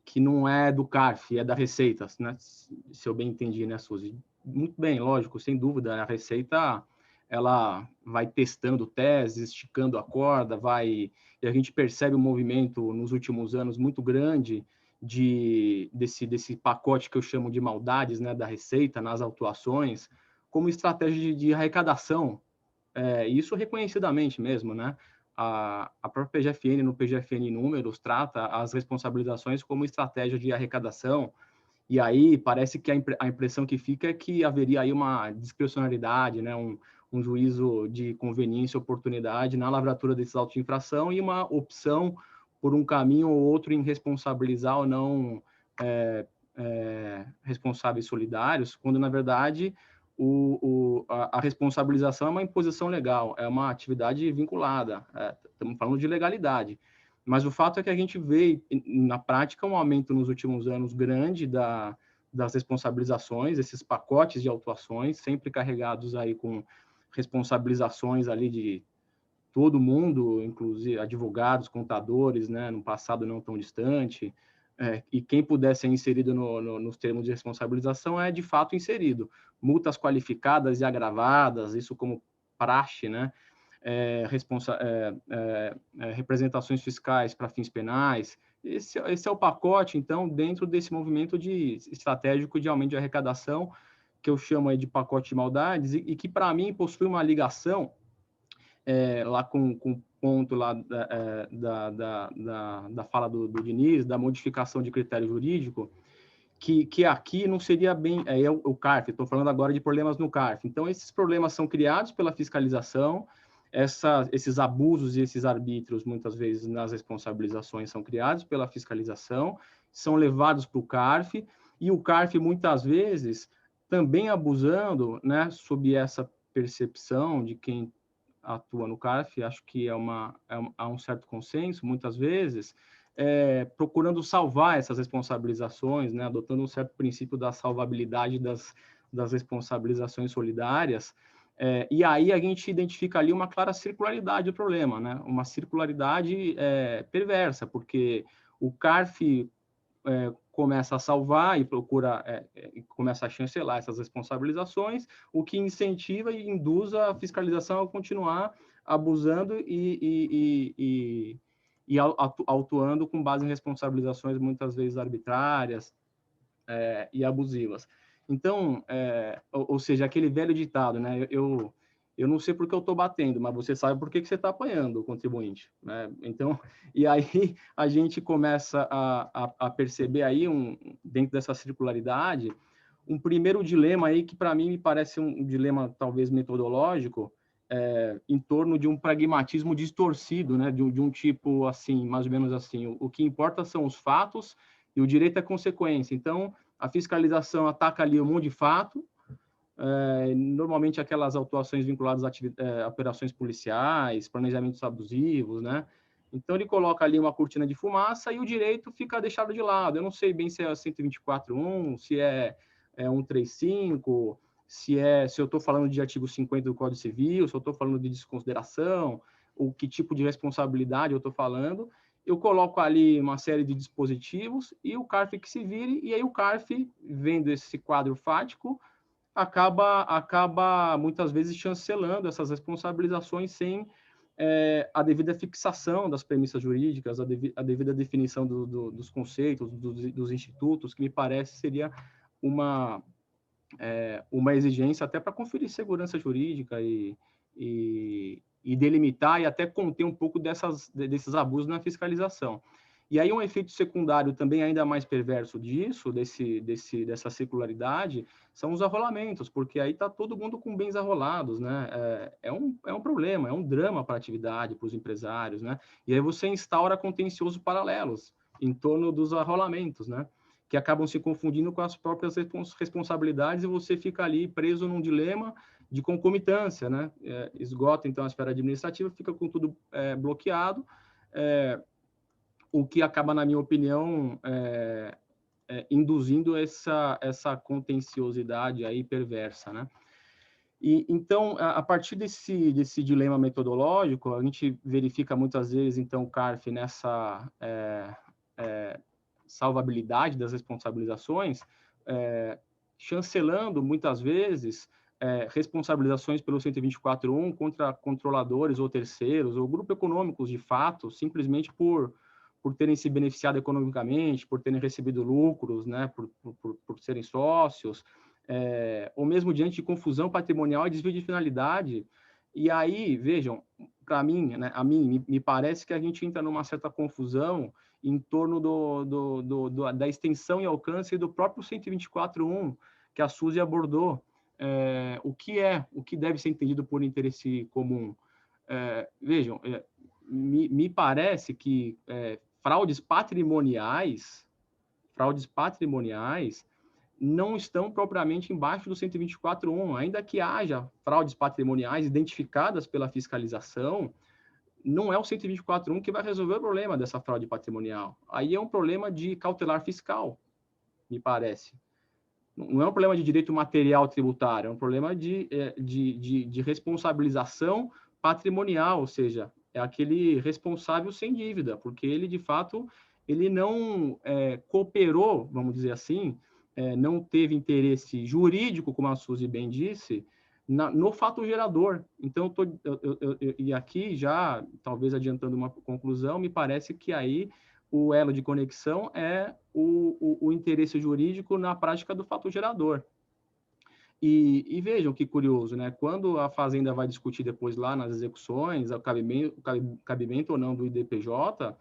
que não é do CARF, é da Receita, se eu bem entendi, Suzy? Muito bem, lógico, sem dúvida, a Receita ela vai testando teses, esticando a corda, e a gente percebe um movimento nos últimos anos muito grande desse pacote que eu chamo de maldades, da Receita nas autuações, como estratégia de arrecadação, isso reconhecidamente mesmo, A própria PGFN, no PGFN Números, trata as responsabilizações como estratégia de arrecadação, e aí parece que a impressão que fica é que haveria aí uma discricionariedade, um juízo de conveniência e oportunidade na lavratura desses autos de infração e uma opção por um caminho ou outro em responsabilizar ou não responsáveis solidários, quando, na verdade, a responsabilização é uma imposição legal, é uma atividade vinculada, estamos falando de legalidade. Mas o fato é que a gente vê, na prática, um aumento nos últimos anos grande das responsabilizações, esses pacotes de autuações, sempre carregados aí com responsabilizações ali de todo mundo, inclusive advogados, contadores, no passado não tão distante, e quem puder ser inserido nos termos de responsabilização é de fato inserido. Multas qualificadas e agravadas, isso como praxe, representações fiscais para fins penais. Esse é o pacote, então, dentro desse movimento estratégico de aumento de arrecadação, que eu chamo aí de pacote de maldades, e que, para mim, possui uma ligação lá com o ponto lá da fala do Diniz, da modificação de critério jurídico, que aqui não seria bem... É o CARF, estou falando agora de problemas no CARF. Então, esses problemas são criados pela fiscalização, esses abusos e esses arbítrios, muitas vezes, nas responsabilizações, são criados pela fiscalização, são levados para o CARF, e o CARF, muitas vezes, também abusando, né, sob essa percepção de quem atua no CARF, acho que há um certo consenso, muitas vezes, procurando salvar essas responsabilizações, né, adotando um certo princípio da salvabilidade das responsabilizações solidárias, e aí a gente identifica ali uma clara circularidade do problema, né, uma circularidade perversa, porque o CARF começa a salvar e começa a chancelar essas responsabilizações, o que incentiva e induz a fiscalização a continuar abusando e autuando com base em responsabilizações muitas vezes arbitrárias e abusivas. Então, ou seja, aquele velho ditado, né? Eu não sei por que eu estou batendo, mas você sabe por que você está apanhando o contribuinte, né? Então, e aí a gente começa a perceber aí, dentro dessa circularidade, um primeiro dilema aí que, para mim, me parece um dilema talvez metodológico, em torno de um pragmatismo distorcido, né? De um tipo assim, mais ou menos assim, o que importa são os fatos e o direito é consequência. Então, a fiscalização ataca ali um monte de fato, normalmente aquelas autuações vinculadas a operações policiais, planejamentos abusivos, né? Então, ele coloca ali uma cortina de fumaça e o direito fica deixado de lado. Eu não sei bem se é 124.1, se é 135, se eu estou falando de artigo 50 do Código Civil, se eu estou falando de desconsideração, ou que tipo de responsabilidade eu estou falando. Eu coloco ali uma série de dispositivos e o CARF que se vire, e aí o CARF, vendo esse quadro fático, acaba muitas vezes chancelando essas responsabilizações sem a devida fixação das premissas jurídicas, a devida definição dos conceitos, dos institutos, que me parece seria uma exigência até para conferir segurança jurídica e delimitar e até conter um pouco desses abusos na fiscalização. E aí um efeito secundário também ainda mais perverso disso, dessa circularidade, são os arrolamentos, porque aí está todo mundo com bens arrolados, né? É um problema, é um drama para a atividade, para os empresários, né? E aí você instaura contenciosos paralelos em torno dos arrolamentos, né? Que acabam se confundindo com as próprias responsabilidades e você fica ali preso num dilema de concomitância, né? Esgota, então, a esfera administrativa, fica com tudo bloqueado, o que acaba, na minha opinião, induzindo essa contenciosidade aí perversa, né? E, então, a partir desse dilema metodológico, a gente verifica muitas vezes, então, o CARF nessa salvabilidade das responsabilizações, chancelando, muitas vezes, responsabilizações pelo 124.1 contra controladores ou terceiros, ou grupos econômicos, de fato, simplesmente por terem se beneficiado economicamente, por terem recebido lucros, né, por serem sócios, ou mesmo diante de confusão patrimonial e desvio de finalidade. E aí, vejam, para mim, né, me parece que a gente entra numa certa confusão em torno da extensão e alcance do próprio 124.1, que a Suzy abordou, o que deve ser entendido por interesse comum. Vejam, me parece que fraudes patrimoniais não estão propriamente embaixo do 124.1, ainda que haja fraudes patrimoniais identificadas pela fiscalização, não é o 124.1 que vai resolver o problema dessa fraude patrimonial. Aí é um problema de cautelar fiscal, me parece. Não é um problema de direito material tributário, é um problema de responsabilização patrimonial, ou seja, é aquele responsável sem dívida, porque ele, de fato, ele não cooperou, vamos dizer assim, não teve interesse jurídico, como a Suzy bem disse, no fato gerador. Então, e aqui já, talvez adiantando uma conclusão, me parece que aí o elo de conexão é o interesse jurídico na prática do fato gerador. E vejam que curioso, né? Quando a Fazenda vai discutir depois lá nas execuções o cabimento ou não do IDPJ,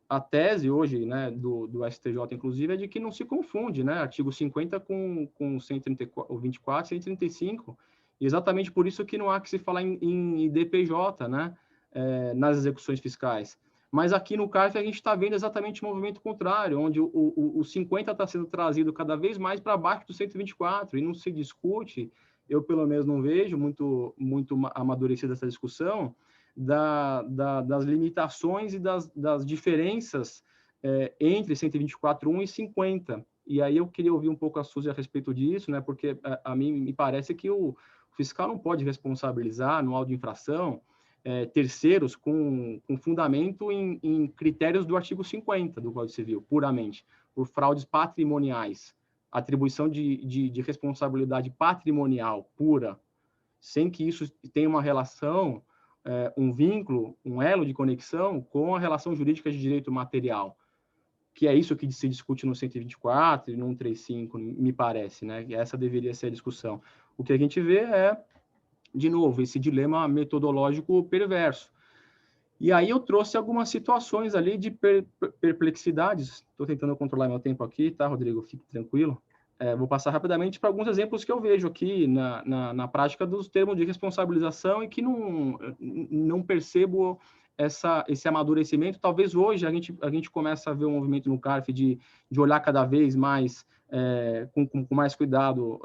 a tese hoje, né, do STJ, inclusive, é de que não se confunde, né, artigo 50 com 124, 135, e exatamente por isso que não há que se falar em IDPJ, né, nas execuções fiscais. Mas aqui no CARF a gente está vendo exatamente o movimento contrário, onde o 50 está sendo trazido cada vez mais para baixo do 124, e não se discute, eu pelo menos não vejo muito amadurecida essa discussão, das limitações e das diferenças entre 124.1 e 50. E aí eu queria ouvir um pouco a Suzy a respeito disso, né, porque a mim me parece que o fiscal não pode responsabilizar no auto de infração terceiros com fundamento em critérios do artigo 50 do Código Civil, puramente, por fraudes patrimoniais, atribuição de responsabilidade patrimonial pura, sem que isso tenha uma relação, um vínculo, um elo de conexão com a relação jurídica de direito material, que é isso que se discute no 124 e no 135, me parece, né? E essa deveria ser a discussão. O que a gente vê é, de novo, esse dilema metodológico perverso. E aí eu trouxe algumas situações ali de perplexidades. Estou tentando controlar meu tempo aqui, tá, Rodrigo? Fique tranquilo. Vou passar rapidamente para alguns exemplos que eu vejo aqui na prática dos termos de responsabilização e que não percebo esse amadurecimento. Talvez hoje a gente comece a ver um movimento no CARF de olhar cada vez mais, com mais cuidado,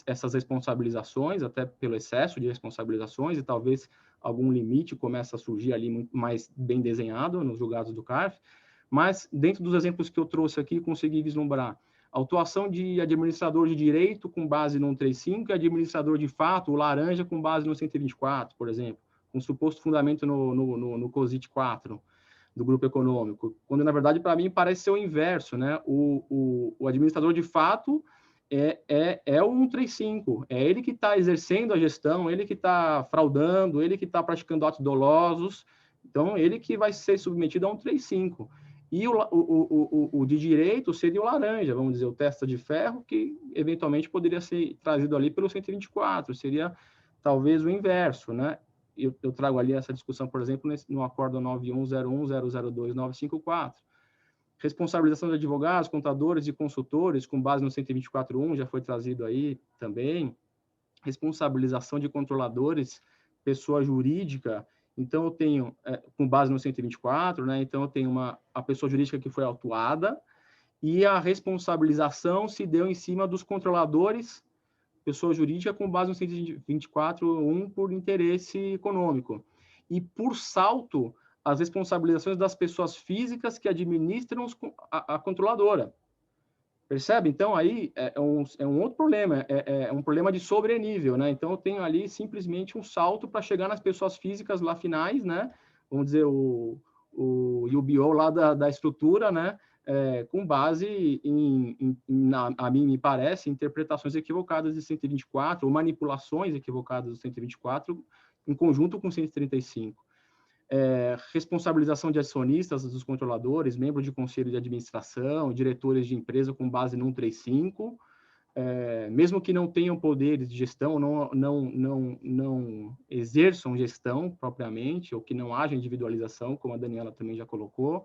essas responsabilizações, até pelo excesso de responsabilizações, e talvez algum limite comece a surgir ali muito mais bem desenhado nos julgados do CARF. Mas, dentro dos exemplos que eu trouxe aqui, consegui vislumbrar autuação de administrador de direito com base no 135 e administrador de fato, o laranja, com base no 124, por exemplo, com suposto fundamento no COSIT 4 do grupo econômico, quando, na verdade, para mim, parece ser o inverso, né? O administrador de fato é o 135, é ele que está exercendo a gestão, ele que está fraudando, ele que está praticando atos dolosos, então, ele que vai ser submetido a 135. E o de direito seria o laranja, vamos dizer, o testa de ferro, que eventualmente poderia ser trazido ali pelo 124, seria talvez o inverso, né? Eu trago ali essa discussão, por exemplo, no acordo 9101002954. Responsabilização de advogados, contadores e consultores, com base no 124.1, já foi trazido aí também. Responsabilização de controladores, pessoa jurídica. Então, eu tenho, com base no 124, né? Então, eu tenho a pessoa jurídica que foi autuada e a responsabilização se deu em cima dos controladores, pessoa jurídica, com base no 124.1 por interesse econômico. E, por salto, as responsabilizações das pessoas físicas que administram a controladora. Percebe? Então, aí é um outro problema, é um problema de sobrenível, né? Então, eu tenho ali simplesmente um salto para chegar nas pessoas físicas lá finais, né? Vamos dizer, o UBO lá da estrutura, né? Com base a mim me parece, interpretações equivocadas de 124, ou manipulações equivocadas do 124, em conjunto com 135. Responsabilização de acionistas, dos controladores, membros de conselho de administração, diretores de empresa com base no 135, mesmo que não tenham poderes de gestão, não exerçam gestão propriamente, ou que não haja individualização, como a Daniela também já colocou.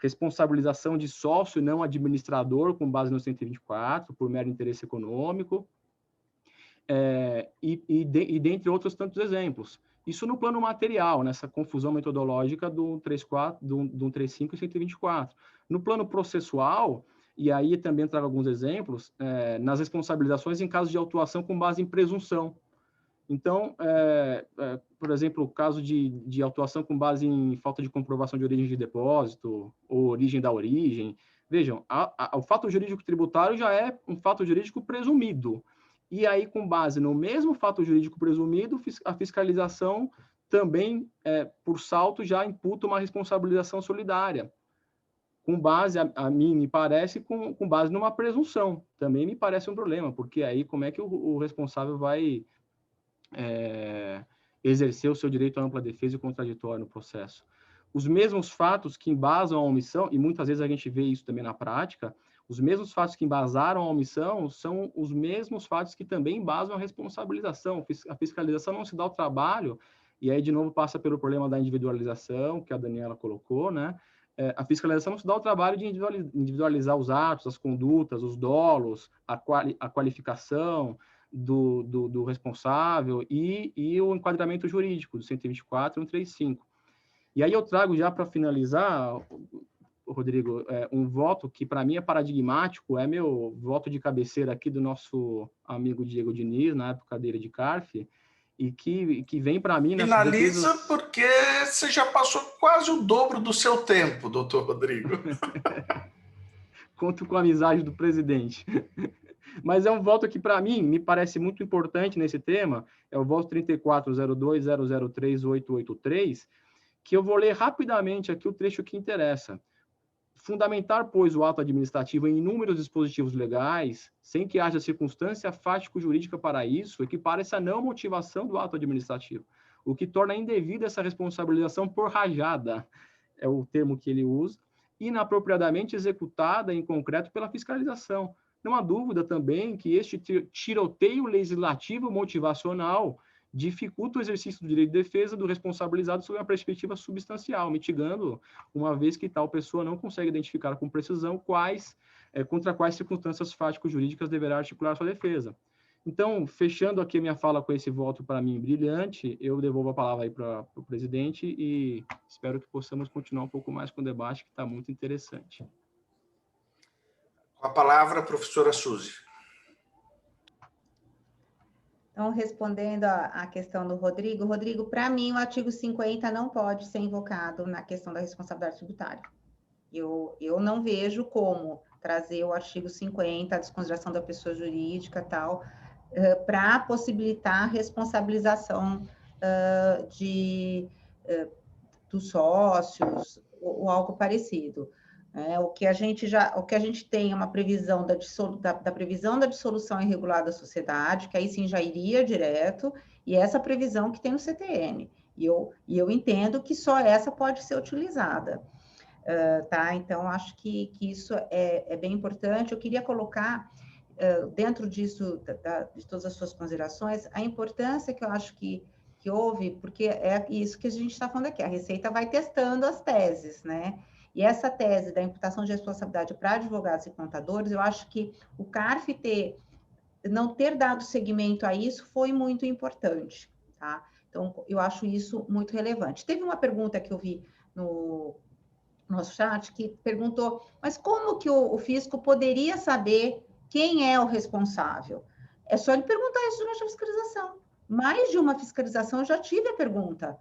Responsabilização de sócio não administrador com base no 124, por mero interesse econômico, e dentre outros tantos exemplos. Isso no plano material, nessa confusão metodológica do 135 e 124. No plano processual, e aí também trago alguns exemplos, nas responsabilizações em caso de autuação com base em presunção. Então, por exemplo, o caso de autuação com base em falta de comprovação de origem de depósito, ou origem da origem. Vejam, o fato jurídico tributário já é um fato jurídico presumido. E aí, com base no mesmo fato jurídico presumido, a fiscalização também, por salto, já imputa uma responsabilização solidária, com base, a mim me parece, com base numa presunção. Também me parece um problema, porque aí como é que o responsável vai exercer o seu direito à ampla defesa e contraditório no processo? Os mesmos fatos que embasam a omissão, e muitas vezes a gente vê isso também na prática, Os mesmos fatos que embasaram a omissão são os mesmos fatos que também embasam a responsabilização. A fiscalização não se dá o trabalho, e aí, de novo, passa pelo problema da individualização, que a Daniela colocou, né? A fiscalização não se dá o trabalho de individualizar os atos, as condutas, os dolos, a qualificação do responsável e o enquadramento jurídico do 124 e 135. E aí eu trago já para finalizar, Rodrigo, um voto que para mim é paradigmático, é meu voto de cabeceira aqui do nosso amigo Diego Diniz, na época dele de CARF, e que vem para mim... Finaliza porque você já passou quase o dobro do seu tempo, doutor Rodrigo. Conto com a amizade do presidente. Mas é um voto que, para mim, me parece muito importante nesse tema, é o voto 34.02.003.883, que eu vou ler rapidamente aqui o trecho que interessa. Fundamentar, pois, o ato administrativo em inúmeros dispositivos legais, sem que haja circunstância fático-jurídica para isso, equipara-se a não motivação do ato administrativo, o que torna indevida essa responsabilização por rajada, é o termo que ele usa, inapropriadamente executada em concreto pela fiscalização. Não há dúvida também que este tiroteio legislativo motivacional dificulta o exercício do direito de defesa do responsabilizado sob uma perspectiva substancial, mitigando, uma vez que tal pessoa não consegue identificar com precisão contra quais circunstâncias fático-jurídicas deverá articular sua defesa. Então, fechando aqui a minha fala com esse voto, para mim, brilhante, eu devolvo a palavra aí para o presidente e espero que possamos continuar um pouco mais com o debate, que está muito interessante. Com a palavra, a professora Suzy. Então, respondendo à questão do Rodrigo, para mim, o artigo 50 não pode ser invocado na questão da responsabilidade tributária. Eu não vejo como trazer o artigo 50, a desconsideração da pessoa jurídica, tal, para possibilitar a responsabilização dos sócios ou algo parecido. O que a gente tem é uma previsão da previsão da dissolução irregular da sociedade, que aí sim já iria direto, e essa previsão que tem no CTN. E eu entendo que só essa pode ser utilizada. Tá? Então, acho que isso é bem importante. Eu queria colocar, dentro disso, de todas as suas considerações, a importância que eu acho que houve, porque é isso que a gente está falando aqui, a Receita vai testando as teses, né? E essa tese da imputação de responsabilidade para advogados e contadores, eu acho que o CARF não ter dado seguimento a isso foi muito importante, tá? Então, eu acho isso muito relevante. Teve uma pergunta que eu vi no nosso chat, que perguntou, mas como que o fisco poderia saber quem é o responsável? É só ele perguntar isso durante a fiscalização. Mais de uma fiscalização eu já tive a pergunta.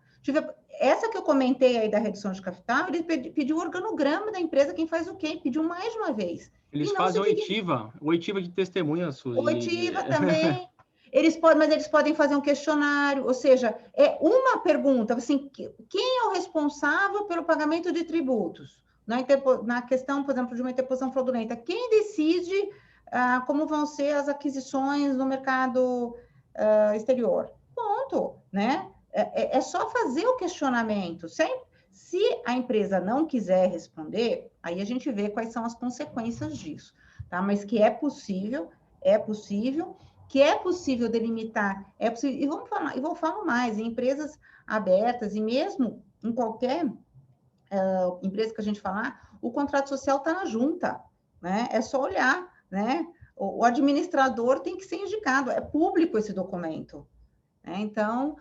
Essa que eu comentei aí da redução de capital, ele pediu o organograma da empresa, quem faz o quê? Pediu mais de uma vez. Eles fazem oitiva de testemunha, Suzy. Oitiva também. Mas eles podem fazer um questionário, ou seja, é uma pergunta, assim, quem é o responsável pelo pagamento de tributos? Na questão, por exemplo, de uma interposição fraudulenta, quem decide como vão ser as aquisições no mercado exterior? Ponto, né? É só fazer o questionamento. Se a empresa não quiser responder, aí a gente vê quais são as consequências disso, tá? Mas que é possível, que é possível delimitar, é possível, e vou falar mais, em empresas abertas, e mesmo em qualquer empresa que a gente falar, o contrato social está na junta, né? É só olhar, né? O administrador tem que ser indicado, é público esse documento, né? Então,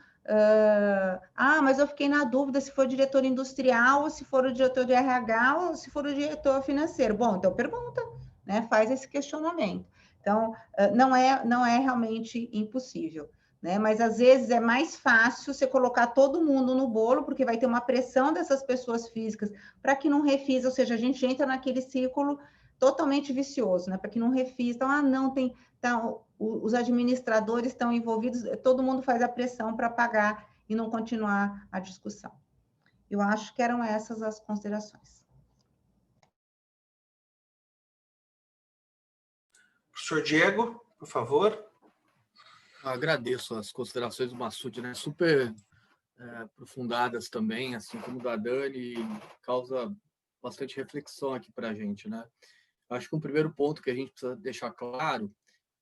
mas eu fiquei na dúvida se for diretor industrial, ou se for o diretor de RH, ou se for o diretor financeiro. Bom, então pergunta, né? Faz esse questionamento. Então, não é realmente impossível, né? Mas, às vezes, é mais fácil você colocar todo mundo no bolo, porque vai ter uma pressão dessas pessoas físicas para que não refisa, ou seja, a gente entra naquele círculo totalmente vicioso, né? Para que não refisa. Então, não tem... Então, os administradores estão envolvidos, todo mundo faz a pressão para pagar e não continuar a discussão. Eu acho que eram essas as considerações. Professor Diego, por favor. Agradeço as considerações do Massude, né? Super aprofundadas também, assim como da Dani, causa bastante reflexão aqui para a gente, né? Acho que um primeiro ponto que a gente precisa deixar claro,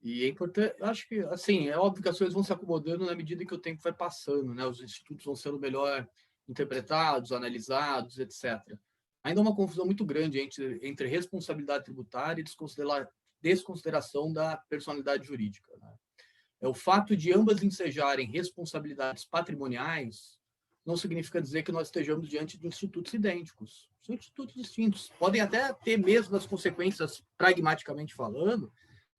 e é importante, acho que, assim, é óbvio que as coisas vão se acomodando na medida que o tempo vai passando, né? Os institutos vão sendo melhor interpretados, analisados, etc. Ainda há uma confusão muito grande entre responsabilidade tributária e desconsideração da personalidade jurídica, né? O fato de ambas ensejarem responsabilidades patrimoniais não significa dizer que nós estejamos diante de institutos idênticos. São institutos distintos. Podem até ter mesmo as consequências, pragmaticamente falando,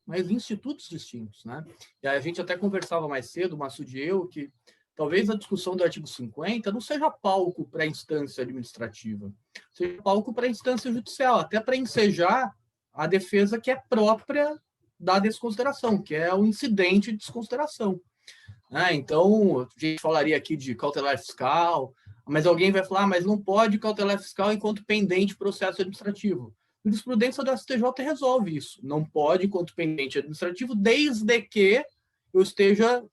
mas institutos distintos, né? E aí a gente até conversava mais cedo, o Massoud e eu, que talvez a discussão do artigo 50 não seja palco para a instância administrativa, seja palco para a instância judicial, até para ensejar a defesa que é própria da desconsideração, que é o incidente de desconsideração. Então, a gente falaria aqui de cautelar fiscal, mas alguém vai falar, mas não pode cautelar fiscal enquanto pendente processo administrativo. A jurisprudência do STJ resolve isso. Não pode enquanto pendente administrativo, desde que eu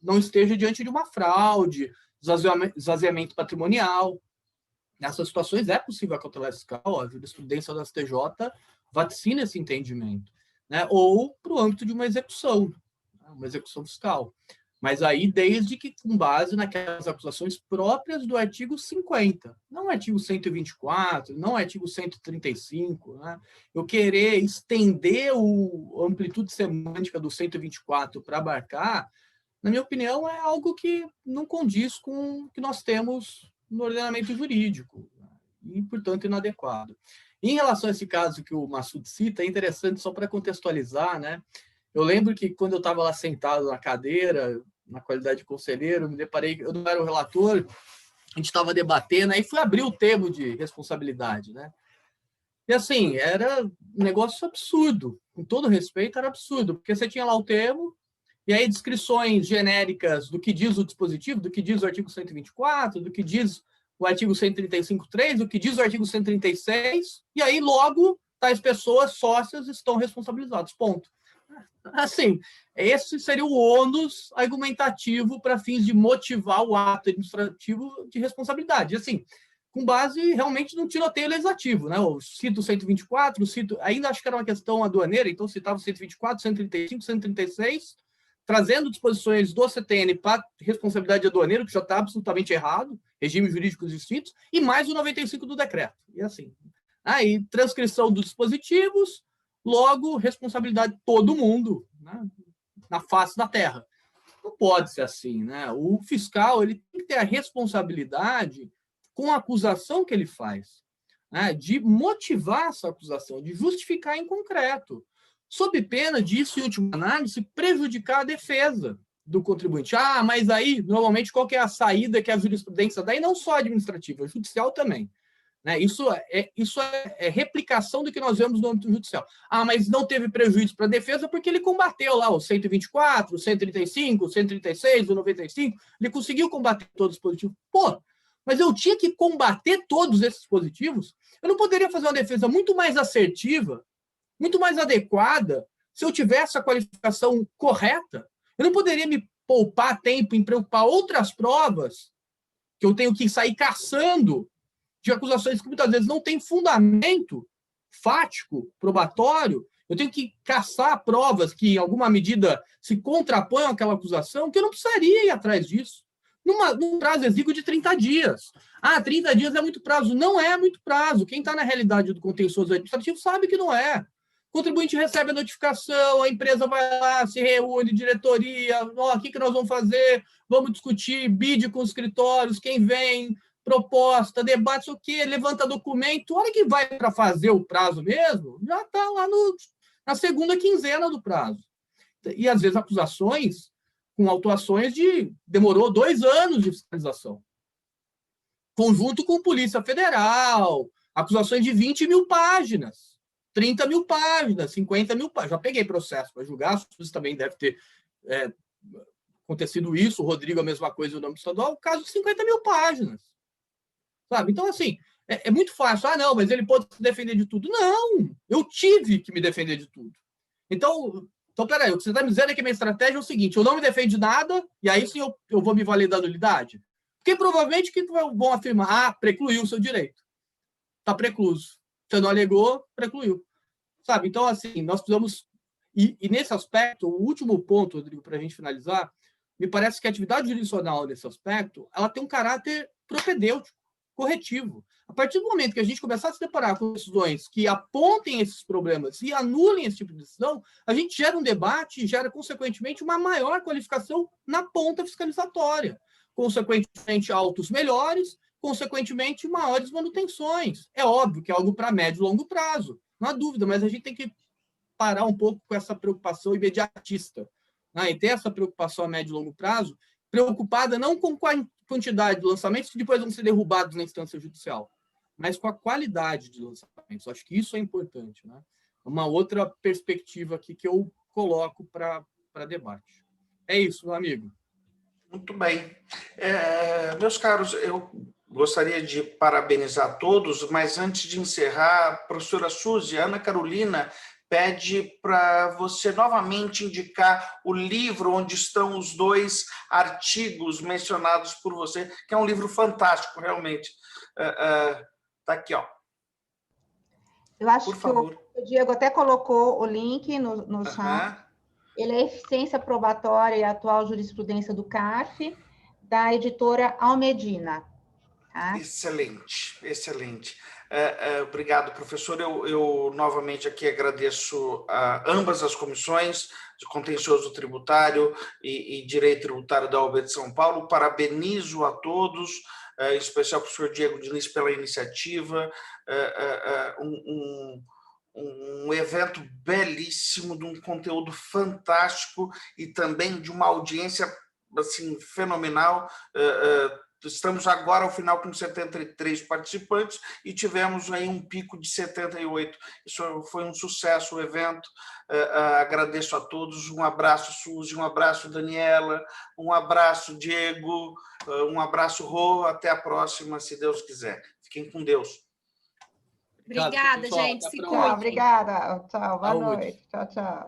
não esteja diante de uma fraude, esvaziamento patrimonial. Nessas situações é possível a cautelar fiscal, a jurisprudência do STJ vaticina esse entendimento, né? Ou para o âmbito de uma execução fiscal. Mas aí, desde que com base naquelas acusações próprias do artigo 50, não o artigo 124, não o artigo 135, né? Eu querer estender a amplitude semântica do 124 para abarcar, na minha opinião, é algo que não condiz com o que nós temos no ordenamento jurídico, né? E, portanto, inadequado. Em relação a esse caso que o Massoud cita, é interessante só para contextualizar, né? Eu lembro que quando eu estava lá sentado na cadeira, na qualidade de conselheiro, me deparei, eu não era o relator, a gente estava debatendo, aí fui abrir o termo de responsabilidade, né? E assim, era um negócio absurdo, com todo respeito, era absurdo, porque você tinha lá o termo, e aí descrições genéricas do que diz o dispositivo, do que diz o artigo 124, do que diz o artigo 135.3, do que diz o artigo 136, e aí logo tais pessoas sócias estão responsabilizadas, ponto. Assim, esse seria o ônus argumentativo para fins de motivar o ato administrativo de responsabilidade. Assim, com base realmente no tiroteio legislativo, né? Eu cito o 124, ainda acho que era uma questão aduaneira, então citava o 124, 135, 136, trazendo disposições do CTN para responsabilidade aduaneira, que já está absolutamente errado, regimes jurídicos distintos, e mais o 95 do decreto. E assim, aí transcrição dos dispositivos, logo, responsabilidade de todo mundo, né, na face da terra. Não pode ser assim, né? O fiscal ele tem que ter a responsabilidade com a acusação que ele faz, né, de motivar essa acusação, de justificar em concreto, sob pena disso, em última análise, prejudicar a defesa do contribuinte. Mas aí, normalmente, qual que é a saída que a jurisprudência dá? E não só administrativa, a judicial também. Né? Isso é replicação do que nós vemos no âmbito judicial. Mas não teve prejuízo para a defesa porque ele combateu lá o 124, o 135, o 136, o 95, ele conseguiu combater todos os dispositivos. Mas eu tinha que combater todos esses dispositivos? Eu não poderia fazer uma defesa muito mais assertiva, muito mais adequada, se eu tivesse a qualificação correta? Eu não poderia me poupar tempo em preocupar outras provas que eu tenho que sair caçando de acusações que muitas vezes não têm fundamento fático, probatório. Eu tenho que caçar provas que, em alguma medida, se contrapõem àquela acusação, que eu não precisaria ir atrás disso. Num prazo exíguo de 30 dias. 30 dias é muito prazo. Não é muito prazo. Quem está na realidade do contencioso administrativo sabe que não é. O contribuinte recebe a notificação, a empresa vai lá, se reúne, diretoria, o que nós vamos fazer? Vamos discutir, bid com os escritórios, quem vem, proposta, debate, o quê? Levanta documento. A hora que vai para fazer o prazo mesmo, já está lá na segunda quinzena do prazo. E, às vezes, acusações com autuações demorou 2 anos de fiscalização. Conjunto com Polícia Federal, acusações de 20 mil páginas, 30 mil páginas, 50 mil páginas. Já peguei processo para julgar, isso também deve ter acontecido isso, o Rodrigo a mesma coisa, o nome estadual, caso de 50 mil páginas. Sabe? Então, assim, é muito fácil. Não, mas ele pode se defender de tudo. Não, eu tive que me defender de tudo. Então peraí, o que você está me dizendo é que a minha estratégia é o seguinte, eu não me defendo de nada, e aí sim eu vou me valer da nulidade? Porque provavelmente que vão afirmar, precluiu o seu direito. Está precluso. Você não alegou, precluiu. sabe? Então, assim, nós precisamos... E nesse aspecto, o último ponto, Rodrigo, para a gente finalizar, me parece que a atividade jurisdicional, nesse aspecto, ela tem um caráter propedêutico, corretivo. A partir do momento que a gente começar a se deparar com decisões que apontem esses problemas e anulem esse tipo de decisão, a gente gera um debate e gera, consequentemente, uma maior qualificação na ponta fiscalizatória. Consequentemente, autos melhores, consequentemente, maiores manutenções. É óbvio que é algo para médio e longo prazo, não há dúvida, mas a gente tem que parar um pouco com essa preocupação imediatista, né? E ter essa preocupação a médio e longo prazo, preocupada não com a quantidade de lançamentos que depois vão ser derrubados na instância judicial, mas com a qualidade de lançamentos. Acho que isso é importante, né? Uma outra perspectiva aqui que eu coloco para debate. É isso, meu amigo. Muito bem. Meus caros, eu gostaria de parabenizar todos, mas antes de encerrar, a professora Suzy, a Ana Carolina pede para você novamente indicar o livro onde estão os 2 artigos mencionados por você, que é um livro fantástico, realmente. Está aqui, ó. Eu acho Por que favor. o Diego até colocou o link no chat. Ele é Eficiência Probatória e Atual Jurisprudência do CARF, da editora Almedina. Tá? Excelente, excelente. Obrigado, professor. Eu novamente aqui agradeço a ambas as comissões de contencioso tributário e direito tributário da OAB de São Paulo. Parabenizo a todos, em especial o professor Diego Diniz pela iniciativa. Um evento belíssimo, de um conteúdo fantástico e também de uma audiência assim, fenomenal. Estamos agora ao final com 73 participantes e tivemos aí um pico de 78. Isso foi um sucesso o evento. Agradeço a todos. Um abraço, Suzy, um abraço, Daniela, um abraço, Diego, um abraço, Rô. Até a próxima, se Deus quiser. Fiquem com Deus. Obrigada, gente. Se cuidem. Obrigada. Tchau. Boa noite. Tchau. Tchau.